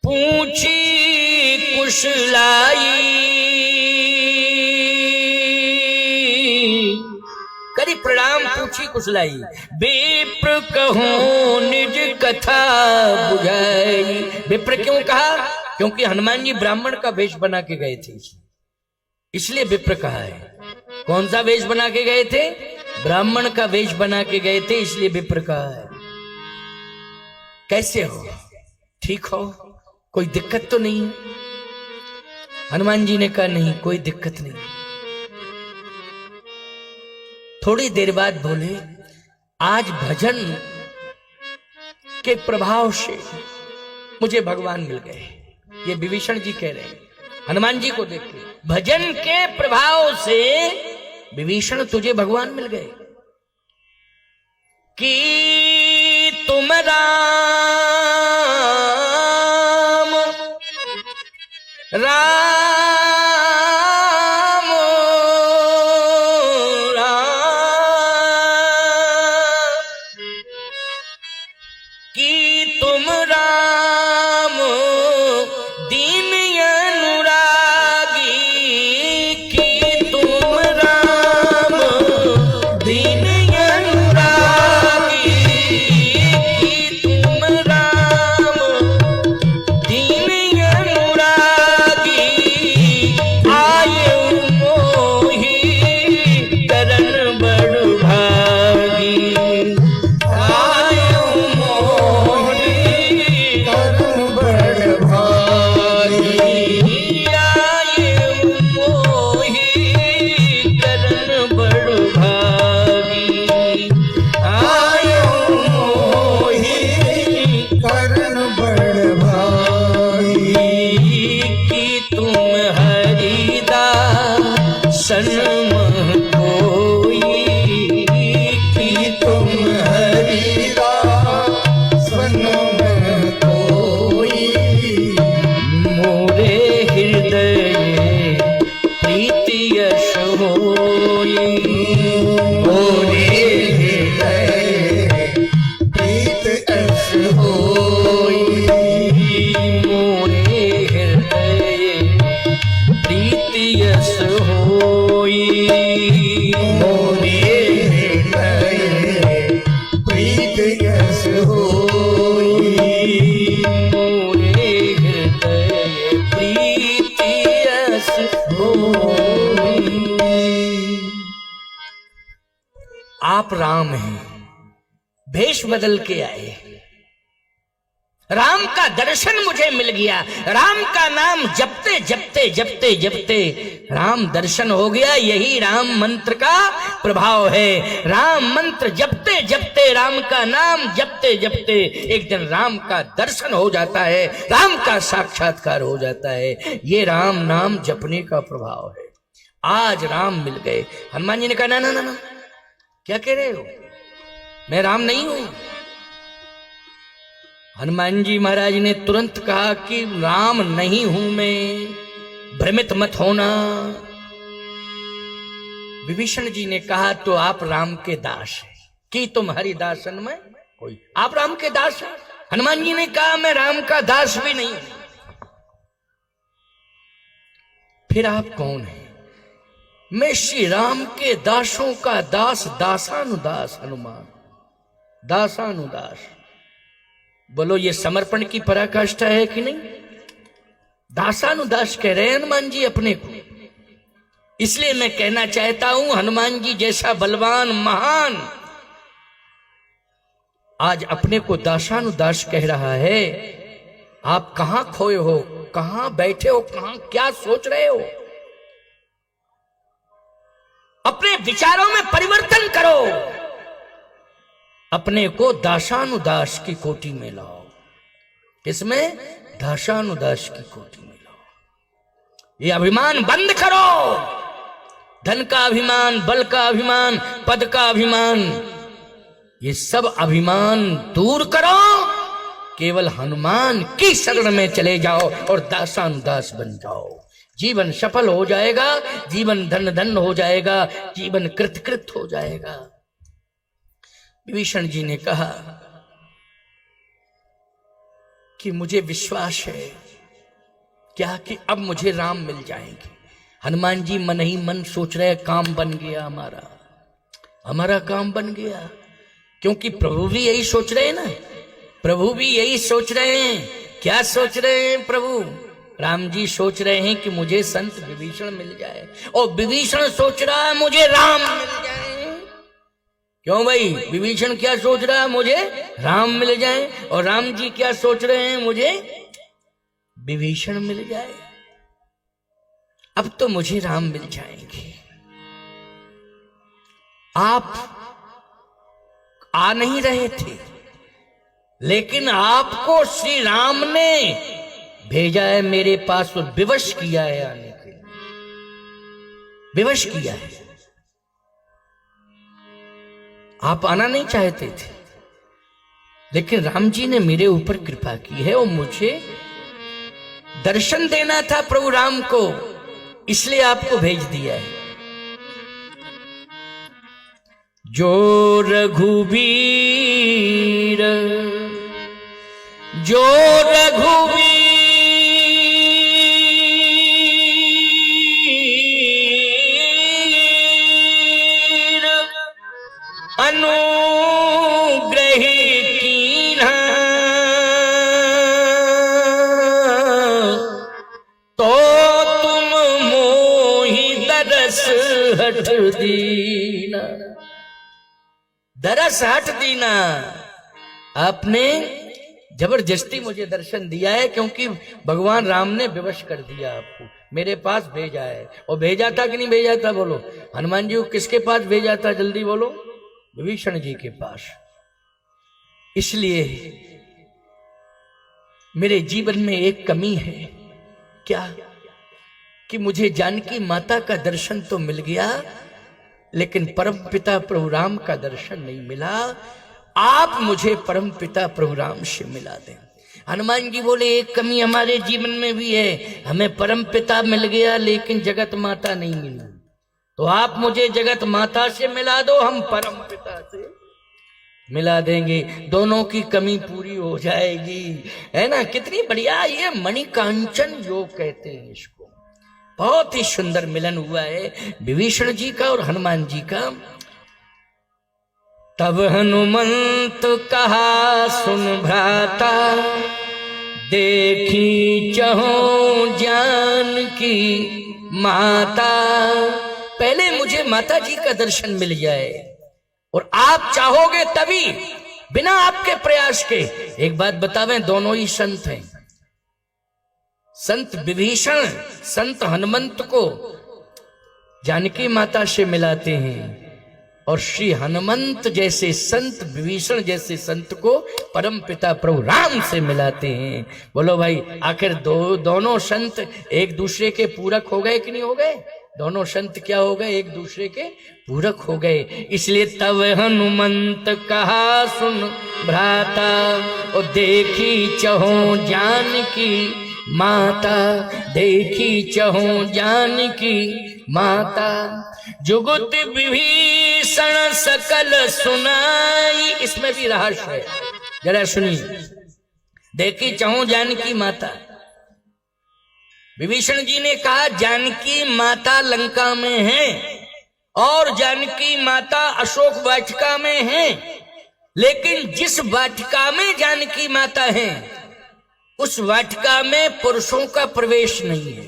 पूछी कुशलाई। करी प्रणाम, पूछी कुशलाई। विप्र कहूं निज कथा बुझाई। विप्र क्यों कहा? क्योंकि हनुमान जी ब्राह्मण का वेश बना के गए थे, इसलिए विप्र कहा है। कौन सा वेश बना के गए थे? ब्राह्मण का वेश बना के गए थे, इसलिए विप्र कहा है। कैसे हो? ठीक हो? कोई दिक्कत तो नहीं? हनुमान जी ने कहा नहीं, कोई दिक्कत नहीं। थोड़ी देर बाद बोले, आज भजन के प्रभाव से मुझे भगवान मिल गए। ये विभीषण जी कह रहे हैं हनुमान जी को देख के, भजन के प्रभाव से विभीषण तुझे भगवान मिल गए। कि तुम राम राम राम, कि तुम राम दीन अनुरागी। कि तुम राम दीन अनुरागी। कि तुम राम दीन अनुरागी। आप राम हैं, भेष बदल के आए, राम का दर्शन मुझे मिल गया, राम का नाम जपते जपते जपते जपते राम दर्शन हो गया। यही राम मंत्र का प्रभाव है। राम मंत्र जपते जपते, राम का नाम जपते जपते एक दिन राम का दर्शन हो जाता है, राम का साक्षात्कार हो जाता है। ये राम नाम जपने का प्रभाव है। आज राम मिल गए। हनुमान जी ने कहा ना ना ना ना, क्या कह रहे हो, मैं राम नहीं हूं। हनुमान जी महाराज ने तुरंत कहा कि राम नहीं हूं मैं, भ्रमित मत होना। विभीषण जी ने कहा तो आप राम के दास हैं कि तुम हरिदासन में कोई, आप राम के दास हैं। हनुमान जी ने कहा मैं राम का दास भी नहीं। फिर आप कौन हैं? मैं श्री राम के दासों का दास, दासानुदास हनुमान, दासानुदास। बोलो ये समर्पण की पराकाष्ठा है कि नहीं? दासानुदास कह रहे हैं हनुमान जी अपने को। इसलिए मैं कहना चाहता हूं हनुमान जी जैसा बलवान महान आज अपने को दासानुदास कह रहा है। आप कहां खोए हो, कहां बैठे हो, कहां क्या सोच रहे हो? अपने विचारों में परिवर्तन करो, अपने को दासानुदास की कोटि में लाओ। किसमें? दासानुदास की कोटि में लाओ। ये अभिमान बंद करो, धन का अभिमान, बल का अभिमान, पद का अभिमान, ये सब अभिमान दूर करो। केवल हनुमान की शरण में चले जाओ और दासानुदास बन जाओ। जीवन सफल हो जाएगा, जीवन धन धन हो जाएगा, जीवन कृत कृत हो जाएगा। विभीषण जी ने कहा कि मुझे विश्वास है क्या कि अब मुझे राम मिल जाएंगे। हनुमान जी मन ही मन सोच रहे काम बन गया, हमारा काम बन गया। क्योंकि प्रभु भी यही सोच रहे हैं ना, प्रभु भी यही सोच रहे हैं। क्या सोच रहे हैं प्रभु? राम जी सोच रहे हैं कि मुझे संत विभीषण मिल जाए, और विभीषण सोच रहा है मुझे राम मिल जाए। क्यों भाई? विभीषण क्या सोच रहा है? मुझे राम मिल जाए। और राम जी क्या सोच रहे हैं? मुझे विभीषण मिल जाए। अब तो मुझे राम मिल जाएंगे। आप आ नहीं रहे थे, लेकिन आपको श्री राम ने भेजा है मेरे पास और विवश किया है आने के लिए, विवश किया है। आप आना नहीं चाहते थे, लेकिन राम जी ने मेरे ऊपर कृपा की है और मुझे दर्शन देना था प्रभु राम को, इसलिए आपको भेज दिया है। जो रघुवीर, जो रघुवीर अनुग्रह कीन्हा, तो तुम मोहि दरस हट दीना, दरस हट दीना। आपने जबरदस्ती मुझे दर्शन दिया है, क्योंकि भगवान राम ने विवश कर दिया आपको, मेरे पास भेजा है। और भेजा था कि नहीं भेजा था? बोलो। हनुमान जी को किसके पास भेजा था? जल्दी बोलो। विभीषण जी के पास। इसलिए मेरे जीवन में एक कमी है, क्या? कि मुझे जानकी माता का दर्शन तो मिल गया, लेकिन परम पिता प्रभु राम का दर्शन नहीं मिला। आप मुझे परम पिता प्रभु राम से मिला दें। हनुमान जी बोले एक कमी हमारे जीवन में भी है, हमें परम पिता मिल गया लेकिन जगत माता नहीं मिली, तो आप मुझे जगत माता से मिला दो, हम परम पिता से मिला देंगे, दोनों की कमी पूरी हो जाएगी। है ना? कितनी बढ़िया ये मणिकांचन योग कहते हैं इसको। बहुत ही सुंदर मिलन हुआ है विभीषण जी का और हनुमान जी का। तब हनुमंत कहा सुन भ्राता, देखी चहो जानकी माता। पहले मुझे माता जी का दर्शन मिल जाए, और आप चाहोगे तभी, बिना आपके प्रयास के। एक बात बतावें, दोनों ही संत हैं। संत विभीषण संत हनुमंत को जानकी माता से मिलाते हैं, और श्री हनुमंत जैसे संत, विभीषण जैसे संत को परम पिता प्रभु राम से मिलाते हैं। बोलो भाई, आखिर दोनों संत एक दूसरे के पूरक हो गए कि नहीं हो गए? दोनों संत क्या हो गए? एक दूसरे के पूरक हो गए। इसलिए तब हनुमंत कहा सुन भ्राता, और देखी चहो जानकी माता, देखी चहो जानकी माता, जुगुत विभीषण सकल सुनाई। इसमें भी रहस्य है, जरा सुनिए। देखी चहो जानकी माता, विभीषण जी ने कहा जानकी माता लंका में है और जानकी माता अशोक वाटिका में है, लेकिन जिस वाटिका में जानकी माता है उस वाटिका में पुरुषों का प्रवेश नहीं है,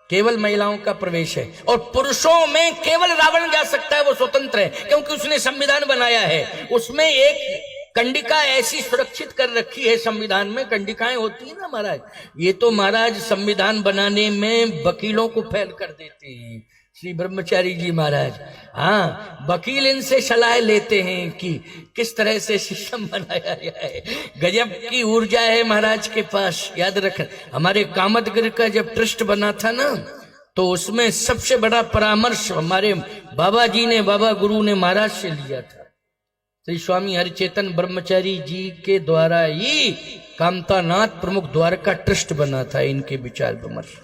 केवल महिलाओं का प्रवेश है। और पुरुषों में केवल रावण जा सकता है, वो स्वतंत्र है, क्योंकि उसने संविधान बनाया है। उसमें एक कंडिका ऐसी सुरक्षित कर रखी है संविधान में, कंडिकाएं होती है ना महाराज, ये तो महाराज संविधान बनाने में वकीलों को फेल कर देते हैं श्री ब्रह्मचारी जी महाराज। हाँ, वकील इनसे सलाह लेते हैं कि किस तरह से सिस्टम बनाया जाए। गजब की ऊर्जा है महाराज के पास। याद रख, हमारे कामतगिर का जब ट्रस्ट बना था ना, तो उसमें सबसे बड़ा परामर्श हमारे बाबा जी ने, बाबा गुरु ने महाराज से लिया था। श्री स्वामी हरिचेतन ब्रह्मचारी जी के द्वारा ही कामतानाथ प्रमुख द्वारका ट्रस्ट बना था। इनके विचार विमर्श,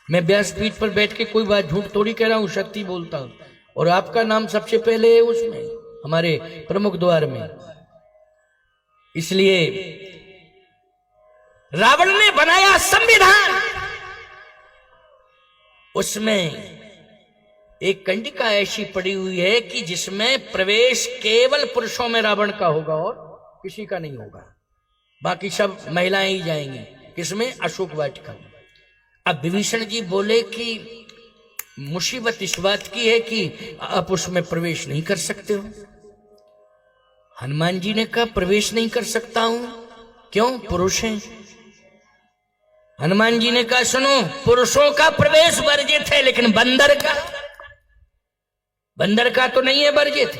मैं व्यासपीठ पर बैठ के कोई बात झूठ थोड़ी कह रहा हूं, शक्ति बोलता हूं। और आपका नाम सबसे पहले है उसमें, हमारे प्रमुख द्वार में। इसलिए रावण ने बनाया संविधान, उसमें एक कंडिका ऐसी पड़ी हुई है कि जिसमें प्रवेश केवल पुरुषों में रावण का होगा और किसी का नहीं होगा, बाकी सब महिलाएं ही जाएंगी। किसमें? अशोक वाटिका में। अब विभीषण जी बोले कि मुसीबत इस बात की है कि आप उसमें प्रवेश नहीं कर सकते हो। हनुमान जी ने कहा प्रवेश नहीं कर सकता हूं, क्यों? पुरुष हैं। हनुमान जी ने कहा सुनो, पुरुषों का प्रवेश वर्जित है, लेकिन बंदर का तो नहीं है वर्जित।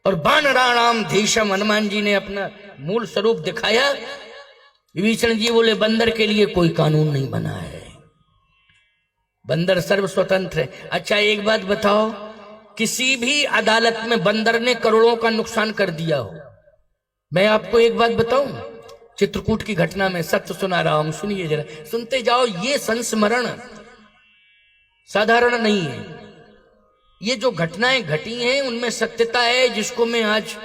और बानराणाम धीशम, हनुमान जी ने अपना मूल स्वरूप दिखाया। विभीषण जी बोले बंदर के लिए कोई कानून नहीं बना है, बंदर सर्व स्वतंत्र है। अच्छा एक बात बताओ, किसी भी अदालत में बंदर ने करोड़ों का नुकसान कर दिया हो, मैं आपको एक बात बताऊं, चित्रकूट की घटना में सत्य सुना रहा हूं, सुनिए जरा, सुनते जाओ। ये संस्मरण साधारण नहीं है। ये जो घटनाएं घटी हैं उनमें सत्यता है, जिसको मैं आज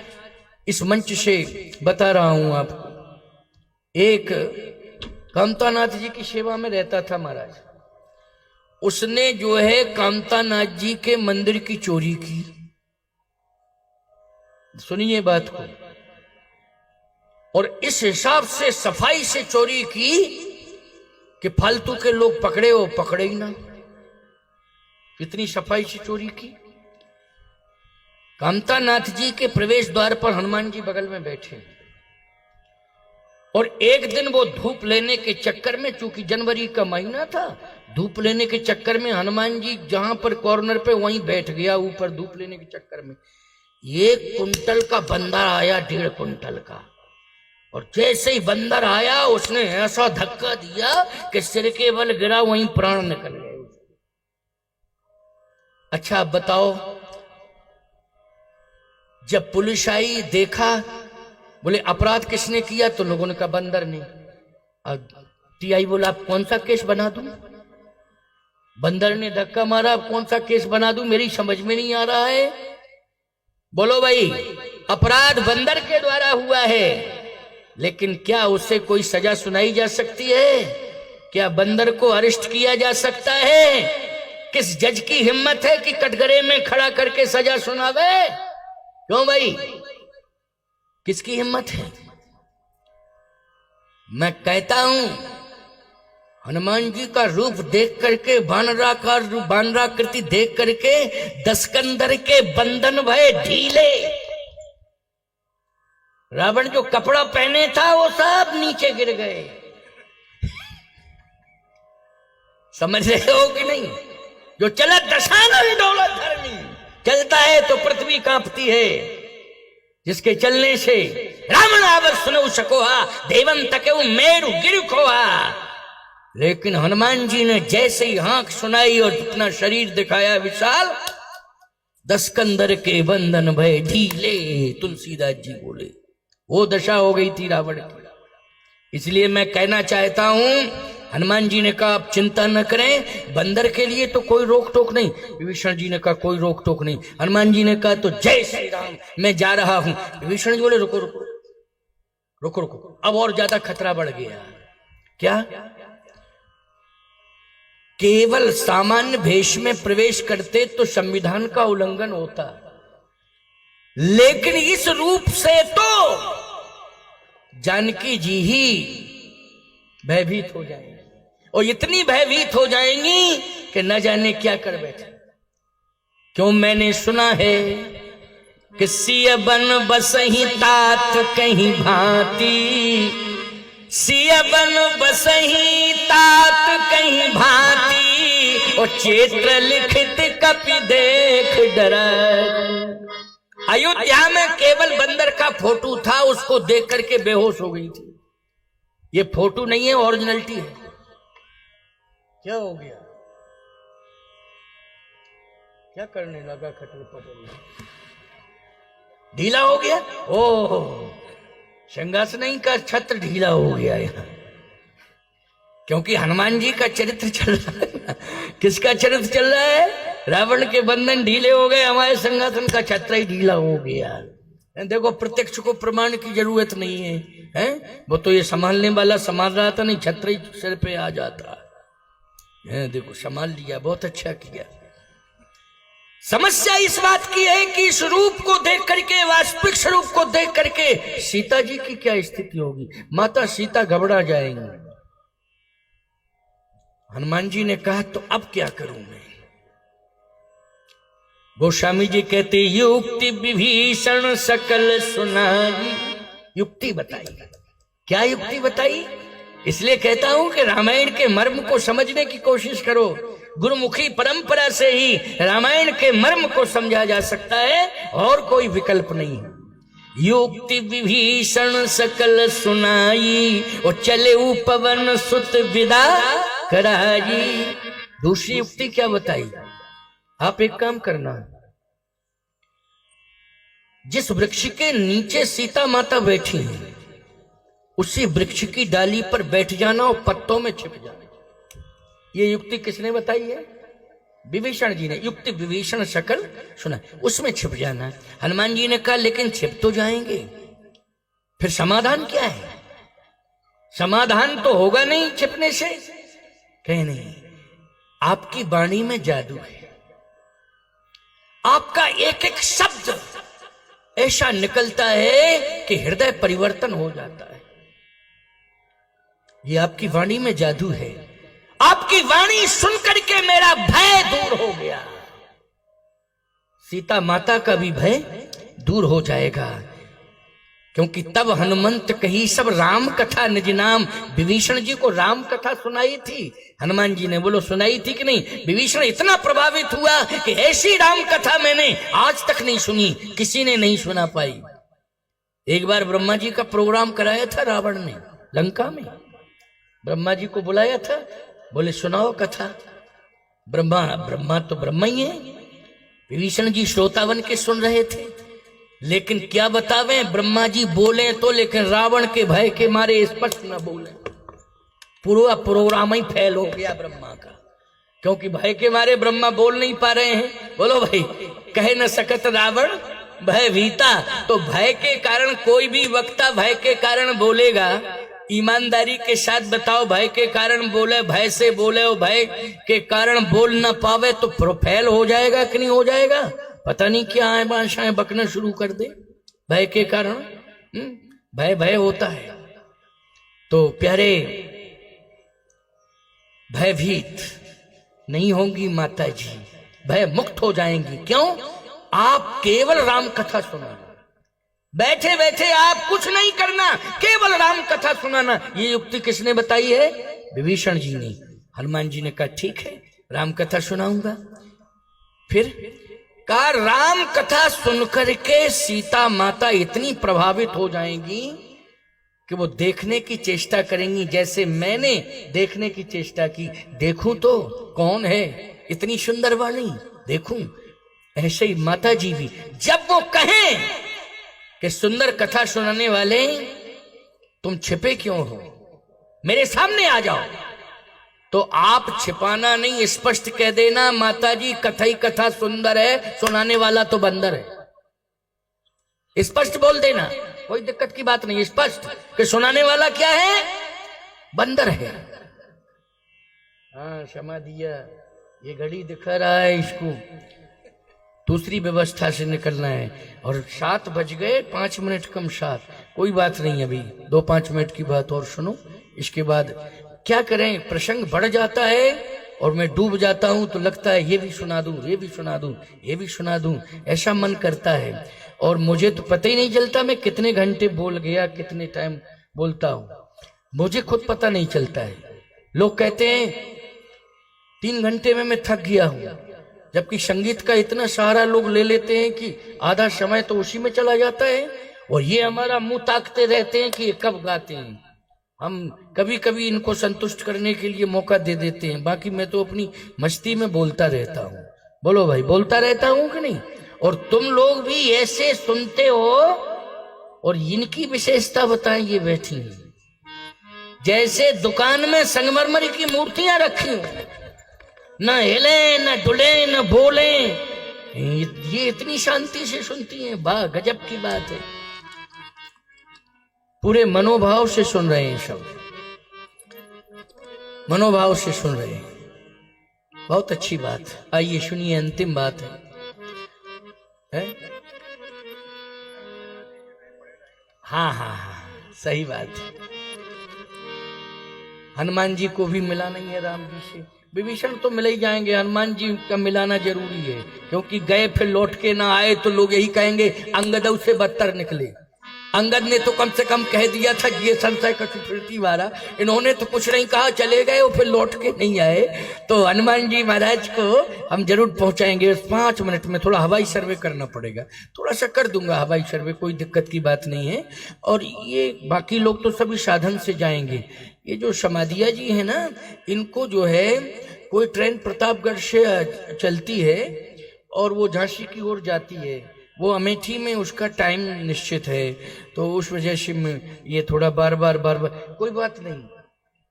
इस मंच से बता रहा हूं आपको। एक कामतानाथ जी की सेवा में रहता था महाराज, उसने जो है कामतानाथ जी के मंदिर की चोरी की। सुनिए बात को। और इस हिसाब से सफाई से चोरी की कि फालतू के लोग पकड़े हो पकड़े ही ना। कितनी सफाई से चोरी की। कामतानाथ जी के प्रवेश द्वार पर हनुमान जी बगल में बैठे, और एक दिन वो धूप लेने के चक्कर में, चूंकि जनवरी का महीना था, धूप लेने के चक्कर में हनुमान जी जहां पर कॉर्नर पे वहीं बैठ गया ऊपर धूप लेने के चक्कर में। 1 कुंटल का बंदर आया, 1.5 कुंटल का, और जैसे ही बंदर आया उसने ऐसा धक्का दिया कि सिर के बल गिरा, वहीं प्राण निकल गए। अच्छा अब बताओ, जब पुलिस आई देखा, बोले अपराध किसने किया, तो लोगों ने कहा बंदर ने। अब टीआई बोला आप कौन सा केस बना दूं? बंदर ने धक्का मारा, अब कौन सा केस बना दूं, मेरी समझ में नहीं आ रहा है। बोलो भाई, अपराध बंदर के द्वारा हुआ है, लेकिन क्या उससे कोई सजा सुनाई जा सकती है? क्या बंदर को अरेस्ट किया जा सकता है? किस जज की हिम्मत है कि कटघरे में खड़ा करके सजा सुनावे? क्यों भाई, किसकी हिम्मत है? मैं कहता हूं हनुमान जी का रूप देख करके, बानराकृति देख करके दस्कंदर के बंधन भय ढीले। रावण जो कपड़ा पहने था वो सब नीचे गिर गए। समझ रहे हो कि नहीं? जो चला दशानन डोला धरनी, चलता है तो पृथ्वी कांपती है। जिसके चलने से रावण आवत सुनो सकोहा, देवन तके मेरु गिर खोहा। लेकिन हनुमान जी ने जैसे ही आंख सुनाई और अपना शरीर दिखाया विशाल, दस्कंदर के बंधन भय ढीले। तुलसीदास जी बोले वो दशा हो गई थी रावण की। इसलिए मैं कहना चाहता हूं, हनुमान जी ने कहा आप चिंता न करें, बंदर के लिए तो कोई रोक टोक नहीं। विभीषण जी ने कहा कोई रोक टोक नहीं। हनुमान जी ने कहा तो जय श्री राम, मैं जा रहा हूं। विभीषण जी बोले रुको रुको रुको रुको, अब और ज्यादा खतरा बढ़ गया। क्या? केवल सामान्य भेष में प्रवेश करते तो संविधान का उल्लंघन होता, लेकिन इस रूप से तो जानकी जी ही भयभीत हो जाएंगी, और इतनी भयभीत हो जाएंगी कि न जाने क्या कर बैठे। क्यों? मैंने सुना है कि सिय बन बसही तात कहीं भांति, सिय बन बसही तात कहीं भांति, और चित्र लिखित कपि देख डरत। अयोध्या में केवल बंदर का फोटो था, उसको देख करके बेहोश हो गई थी। ये फोटो नहीं है, ओरिजिनलिटी है। क्या हो गया? क्या करने लगा? खटर पटर ढीला हो गया। ओह, सिंहासन का छत्र ढीला हो गया यहाँ, क्योंकि हनुमान जी का चरित्र चल रहा है। किसका चरित्र चल रहा है? रावण के बंधन ढीले हो गए, हमारे सिंहासन का छत्र ही ढीला हो गया। देखो, प्रत्यक्ष को प्रमाण की जरूरत नहीं है, हैं? वो तो ये संभालने वाला संभाल रहा था, नहीं छत्र ही सिर पे आ जाता है। देखो संभाल लिया, बहुत अच्छा किया। समस्या इस बात की है कि इस रूप को देख करके, वास्तविक स्वरूप को देख करके सीता जी की क्या स्थिति होगी। माता सीता घबरा जाएंगी। हनुमान जी ने कहा तो अब क्या करूं मैं? गोस्वामी जी कहते युक्ति विभीषण सकल सुनाई। युक्ति बताई। क्या युक्ति बताई? इसलिए कहता हूं कि रामायण के मर्म को समझने की कोशिश करो। गुरुमुखी परंपरा से ही रामायण के मर्म को समझा जा सकता है, और कोई विकल्प नहीं है। युक्ति विभीषण सकल सुनाई, और चले पवन सुत विदा कराई। दूसरी युक्ति क्या बताई? आप एक काम करना, जिस वृक्ष के नीचे सीता माता बैठी है उसी वृक्ष की डाली पर बैठ जाना और पत्तों में छिप जाना। ये युक्ति किसने बताई है? विभीषण जी ने। युक्ति विभीषण सकल सुना, उसमें छिप जाना। हनुमान जी ने कहा लेकिन छिप तो जाएंगे, फिर समाधान क्या है? समाधान तो होगा नहीं छिपने से। कहे नहीं, आपकी वाणी में जादू है। आपका एक एक शब्द ऐसा निकलता है कि हृदय परिवर्तन हो जाता है। ये आपकी वाणी में जादू है। आपकी वाणी सुनकर के मेरा भय दूर हो गया। सीता माता का भी भय दूर हो जाएगा, क्योंकि तब हनुमंत कही सब राम कथा निज नाम। विभीषण जी को राम कथा सुनाई थी। हनुमान जी ने बोलो सुनाई थी कि नहीं? विभीषण इतना प्रभावित हुआ कि ऐसी राम कथा मैंने आज तक नहीं सुनी, किसी ने नहीं सुना पाई। एक बार ब्रह्मा जी का प्रोग्राम कराया था रावण ने लंका में। ब्रह्मा जी को बुलाया था, बोले सुनाओ कथा। ब्रह्मा तो ब्रह्मा ही है। विभीषण जी श्रोतावन के सुन रहे थे, लेकिन क्या बतावे, ब्रह्मा जी बोले तो, लेकिन रावण के भय के मारे स्पष्ट न बोले। पूरा प्रोग्राम ही फेल हो गया ब्रह्मा का, क्योंकि भय के मारे ब्रह्मा बोल नहीं पा रहे हैं। बोलो भाई, कह न सकत रावण भय भीता। तो भय के कारण कोई भी वक्ता भय के कारण बोलेगा। ईमानदारी के साथ बताओ, भय के कारण बोले, भय से बोले और भय के कारण बोल ना पावे तो फेल हो जाएगा कि नहीं हो जाएगा? पता नहीं क्या है, भाषाएं बकना शुरू कर दे भय के कारण। भय होता है। तो प्यारे भयभीत नहीं होंगी माता जी, भय मुक्त हो जाएंगी। क्यों? आप केवल राम कथा सुनाना, बैठे बैठे आप कुछ नहीं करना, केवल राम कथा सुनाना। ये युक्ति किसने बताई है? विभीषण जी ने। हनुमान जी ने कहा ठीक है, राम कथा सुनाऊंगा। फिर कहा राम कथा सुनकर के सीता माता इतनी प्रभावित हो जाएंगी कि वो देखने की चेष्टा करेंगी, जैसे मैंने देखने की चेष्टा की। देखूं तो कौन है इतनी सुंदर वाणी, देखूं। ऐसे ही माता जी भी जब वो कहें कि सुंदर कथा सुनाने वाले तुम छिपे क्यों हो, मेरे सामने आ जाओ, तो आप छिपाना नहीं, स्पष्ट कह देना माता जी कथा ही कथा सुंदर है, सुनाने वाला तो बंदर है। स्पष्ट बोल देना, कोई दिक्कत की बात नहीं। स्पष्ट कि सुनाने वाला क्या है? बंदर है। हाँ क्षमा दिया, ये घड़ी दिखा रहा है, इसको दूसरी व्यवस्था से निकलना है। और 7 बज गए, 5 मिनट कम 7, कोई बात नहीं, अभी 2-5 मिनट की बात और सुनो। इसके बाद क्या करें, प्रसंग बढ़ जाता है और मैं डूब जाता हूं, तो लगता है ये भी सुना दूं, ये भी सुना दूं, ये भी सुना दूं, ऐसा मन करता है। और मुझे तो पता ही नहीं चलता मैं कितने घंटे बोल गया, कितने टाइम बोलता हूं, मुझे खुद पता नहीं चलता है। लोग कहते हैं 3 घंटे में मैं थक गया हूं, जबकि संगीत का इतना सहारा लोग ले लेते हैं कि आधा समय तो उसी में चला जाता है। और ये हमारा मुंह ताकते रहते हैं कि ये कब गाते हैं। हम कभी कभी इनको संतुष्ट करने के लिए मौका दे देते हैं, बाकी मैं तो अपनी मस्ती में बोलता रहता हूँ। बोलो भाई, बोलता रहता हूँ कि नहीं? और तुम लोग भी ऐसे सुनते हो। और इनकी विशेषता बताएं, ये बैठी जैसे दुकान में संगमरमर की मूर्तियां रखी, न हिले न डुले न बोले, ये इतनी शांति से सुनती हैं। वाह, गजब की बात है। पूरे मनोभाव से सुन रहे हैं, सब मनोभाव से सुन रहे हैं। बहुत अच्छी बात। आइए सुनिए, अंतिम बात है? हाँ हाँ हाँ, सही बात है। हनुमान जी को भी मिला नहीं है राम जी से। विभीषण तो मिल ही जाएंगे, हनुमान जी का मिलाना जरूरी है, क्योंकि गए फिर लौट के ना आए तो लोग यही कहेंगे अंगद से बदतर निकले। अंगद ने तो कम से कम कह दिया था कि ये संशय कछु फिरती वाला, इन्होंने तो कुछ नहीं कहा, चले गए और फिर लौट के नहीं आए। तो हनुमान जी महाराज को हम जरूर पहुंचाएंगे। 5 मिनट में थोड़ा हवाई सर्वे करना पड़ेगा, थोड़ा सा कर दूंगा हवाई सर्वे, कोई दिक्कत की बात नहीं है। और ये बाकी लोग तो सभी साधन से जाएंगे। ये जो समाधिया जी है ना, इनको जो है कोई ट्रेन प्रतापगढ़ से चलती है और वो झांसी की ओर जाती है, वो अमेठी में उसका टाइम निश्चित है, तो उस वजह से ये थोड़ा बार बार कोई बात नहीं।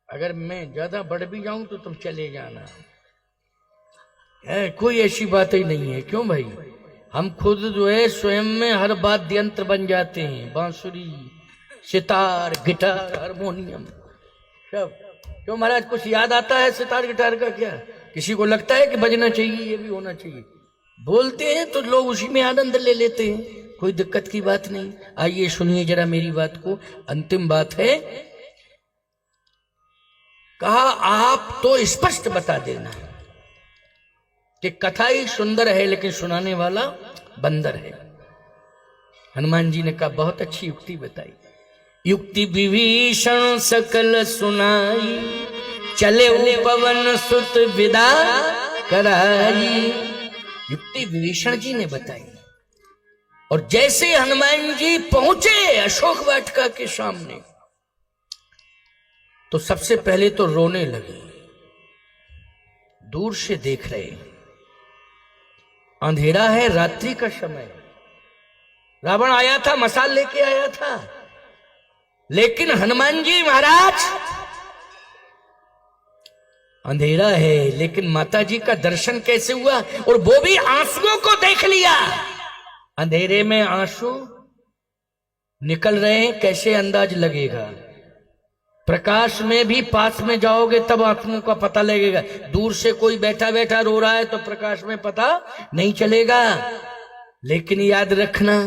अगर मैं ज्यादा बढ़ भी जाऊं तो तुम चले जाना है, कोई ऐसी बात ही नहीं है। क्यों भाई, हम खुद जो है स्वयं में हर वाद्य यंत्र बन जाते हैं, बांसुरी, सितार, गिटार, हारमोनियम सब। क्यों महाराज, कुछ याद आता है सितार गिटार का? क्या किसी को लगता है कि बजना चाहिए, ये भी होना चाहिए? बोलते हैं तो लोग उसी में आनंद ले लेते हैं, कोई दिक्कत की बात नहीं। आइए सुनिए जरा मेरी बात को। अंतिम बात है, कहा आप तो स्पष्ट बता देना कि कथा ही सुंदर है लेकिन सुनाने वाला बंदर है। हनुमान जी ने कहा बहुत अच्छी युक्ति बताई। युक्ति विभीषण सकल सुनाई, चले पवन सुत विदा कराई। युक्ति विभीषण जी ने बताई। और जैसे हनुमान जी पहुंचे अशोक वाटिका के सामने, तो सबसे पहले तो रोने लगे। दूर से देख रहे, अंधेरा है, रात्रि का समय, रावण आया था, मसाल लेके आया था, लेकिन हनुमान जी महाराज, अंधेरा है लेकिन माता जी का दर्शन कैसे हुआ? और वो भी आंसुओं को देख लिया। अंधेरे में आंसू निकल रहे हैं, कैसे अंदाज लगेगा? प्रकाश में भी पास में जाओगे तब आंसुओं का पता लगेगा। दूर से कोई बैठा बैठा रो रहा है तो प्रकाश में पता नहीं चलेगा। लेकिन याद रखना,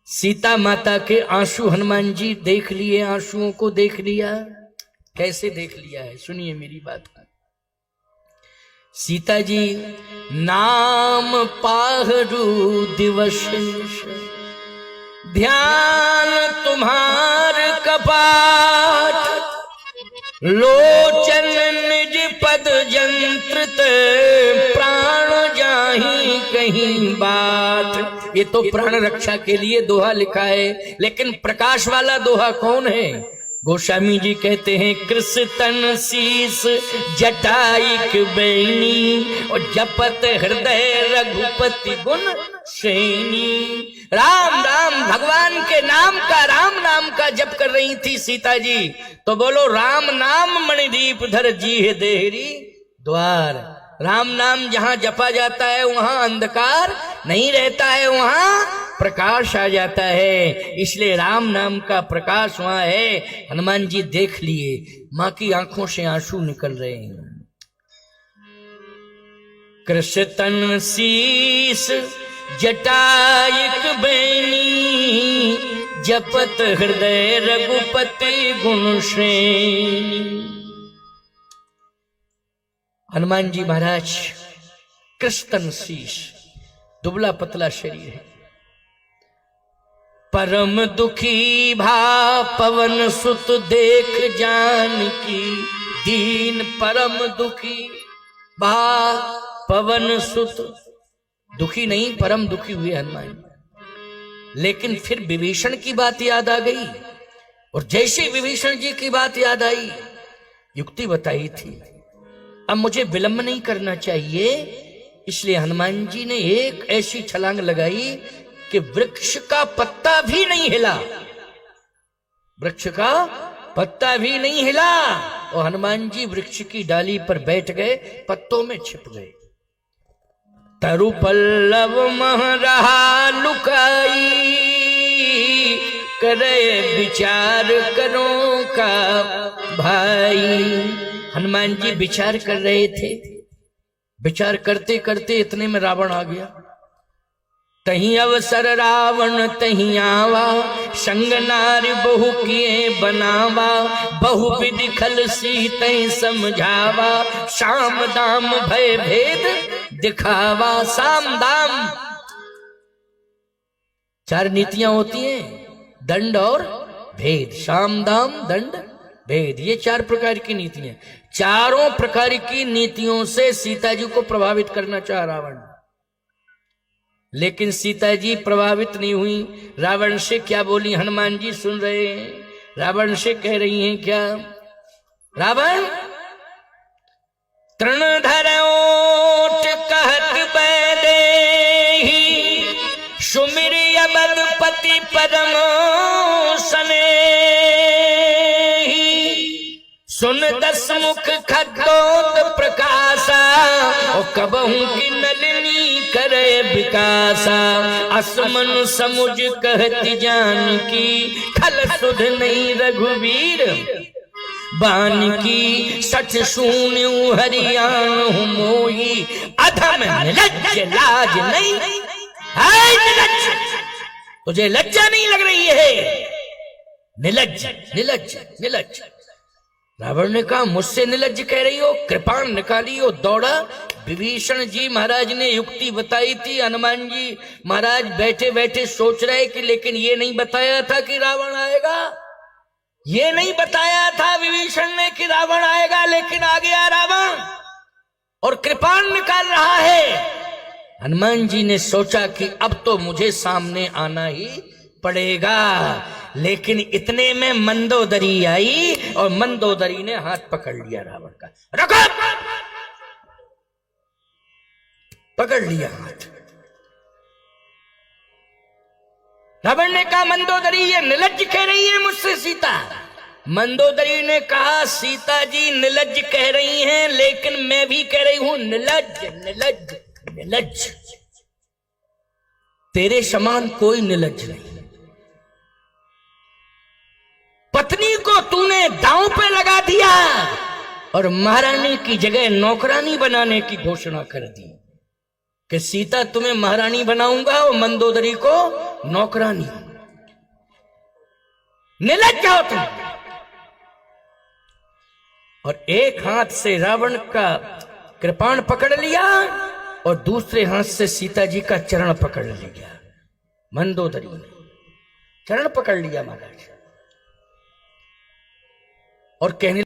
सीता माता के आंसू हनुमान जी देख लिए, आंसुओं को देख लिया। कैसे देख लिया है, सुनिए मेरी बात। सीता जी नाम पाहरू दिवस, ध्यान तुम्हार कपाट, लोचन निज पद जंत्रित, प्राण जाहि कहीं बात। ये तो प्राण रक्षा के लिए दोहा लिखा है, लेकिन प्रकाश वाला दोहा कौन है? गोस्वामी जी कहते हैं कृष्ण तन शीस जटाइक बैनी, और जपत हृदय रघुपति गुण श्रेणी। राम राम भगवान के नाम का, राम नाम का जप कर रही थी सीता जी, तो बोलो राम नाम मणिदीप धर जी है देहरी द्वार। राम नाम जहां जपा जाता है वहां अंधकार नहीं रहता है, वहां प्रकाश आ जाता है। इसलिए राम नाम का प्रकाश वहां है। हनुमान जी देख लिए, मां की आंखों से आंसू निकल रहे हैं। कृष्ण तन शीस जटाइक बैनी, जपत हृदय रघुपति गुण श्रेणी। हनुमान जी महाराज कृष्ण शीश, दुबला पतला शरीर है, परम दुखी भा पवन सुत देख जानकी दीन। परम दुखी भा पवन सुत, दुखी नहीं परम दुखी हुए हनुमान। लेकिन फिर विभीषण की बात याद आ गई, और जैसे विभीषण जी की बात याद आई, युक्ति बताई थी अब मुझे विलंब नहीं करना चाहिए। इसलिए हनुमान जी ने एक ऐसी छलांग लगाई कि वृक्ष का पत्ता भी नहीं हिला, वृक्ष का पत्ता भी नहीं हिला, और हनुमान जी वृक्ष की डाली पर बैठ गए, पत्तों में छिप गए। तरु पल्लव मह रहा लुकाई, करे विचार करो का भाई। हनुमान जी विचार कर रहे थे, विचार करते करते इतने में रावण आ गया। तहीं अवसर रावण तहीं आवा, संग नारी बहु किए बनावा, बहु विधि खल सीतै समझावा, शाम दाम भय भेद दिखावा। साम दाम चार नीतियां होती हैं, दंड और भेद। शाम दाम दंड भेद, ये चार प्रकार की नीतियां। चारों प्रकार की नीतियों से सीता जी को प्रभावित करना चाह रावण, लेकिन सीता जी प्रभावित नहीं हुई। रावण से क्या बोली? हनुमान जी सुन रहे हैं, रावण से कह रही हैं क्या? रावण तृणधर ओट कहत बैदेही, सुमिर यमदपति पदम सनेही, सुन दस मुख खद्दोत प्रकाशा, और कबहू की नलिनी करे विकासा। असमन समुझ कहती जानकी, खल सुध नहीं रघुवीर बान की। सठ सून्यू हरियाणु मोही, अधम लज्ज लाज नहीं है निलज्ज। तुझे लज्जा नहीं लग रही है? निलज्ज निलज्ज निलज्ज। रावण ने कहा मुझसे निलज्ज कह रही हो? कृपाण निकाली हो, दौड़ा। विभीषण जी महाराज ने युक्ति बताई थी। हनुमान जी महाराज बैठे बैठे सोच रहे कि लेकिन ये नहीं बताया था कि रावण आएगा, ये नहीं बताया था विभीषण ने कि रावण आएगा, लेकिन आ गया रावण और कृपाण निकाल रहा है। हनुमान जी ने सोचा कि अब तो मुझे सामने आना ही पड़ेगा। लेकिन इतने में मंदोदरी आई और मंदोदरी ने हाथ पकड़ लिया रावण का। रखो, पकड़ लिया हाथ। रावण ने कहा मंदोदरी ये निलज्ज कह रही है मुझसे सीता। मंदोदरी ने कहा सीता जी निलज्ज कह रही हैं, लेकिन मैं भी कह रही हूं निलज्ज निलज्ज निलज्ज। तेरे समान कोई निलज्ज नहीं। पत्नी को तूने दांव पे लगा दिया और महारानी की जगह नौकरानी बनाने की घोषणा कर दी कि सीता तुम्हें महारानी बनाऊंगा और मंदोदरी को नौकरानी। निलज्ज हो तुम। और एक हाथ से रावण का कृपाण पकड़ लिया और दूसरे हाथ से सीता जी का चरण पकड़ लिया। मंदोदरी ने चरण पकड़ लिया महाराज और कहने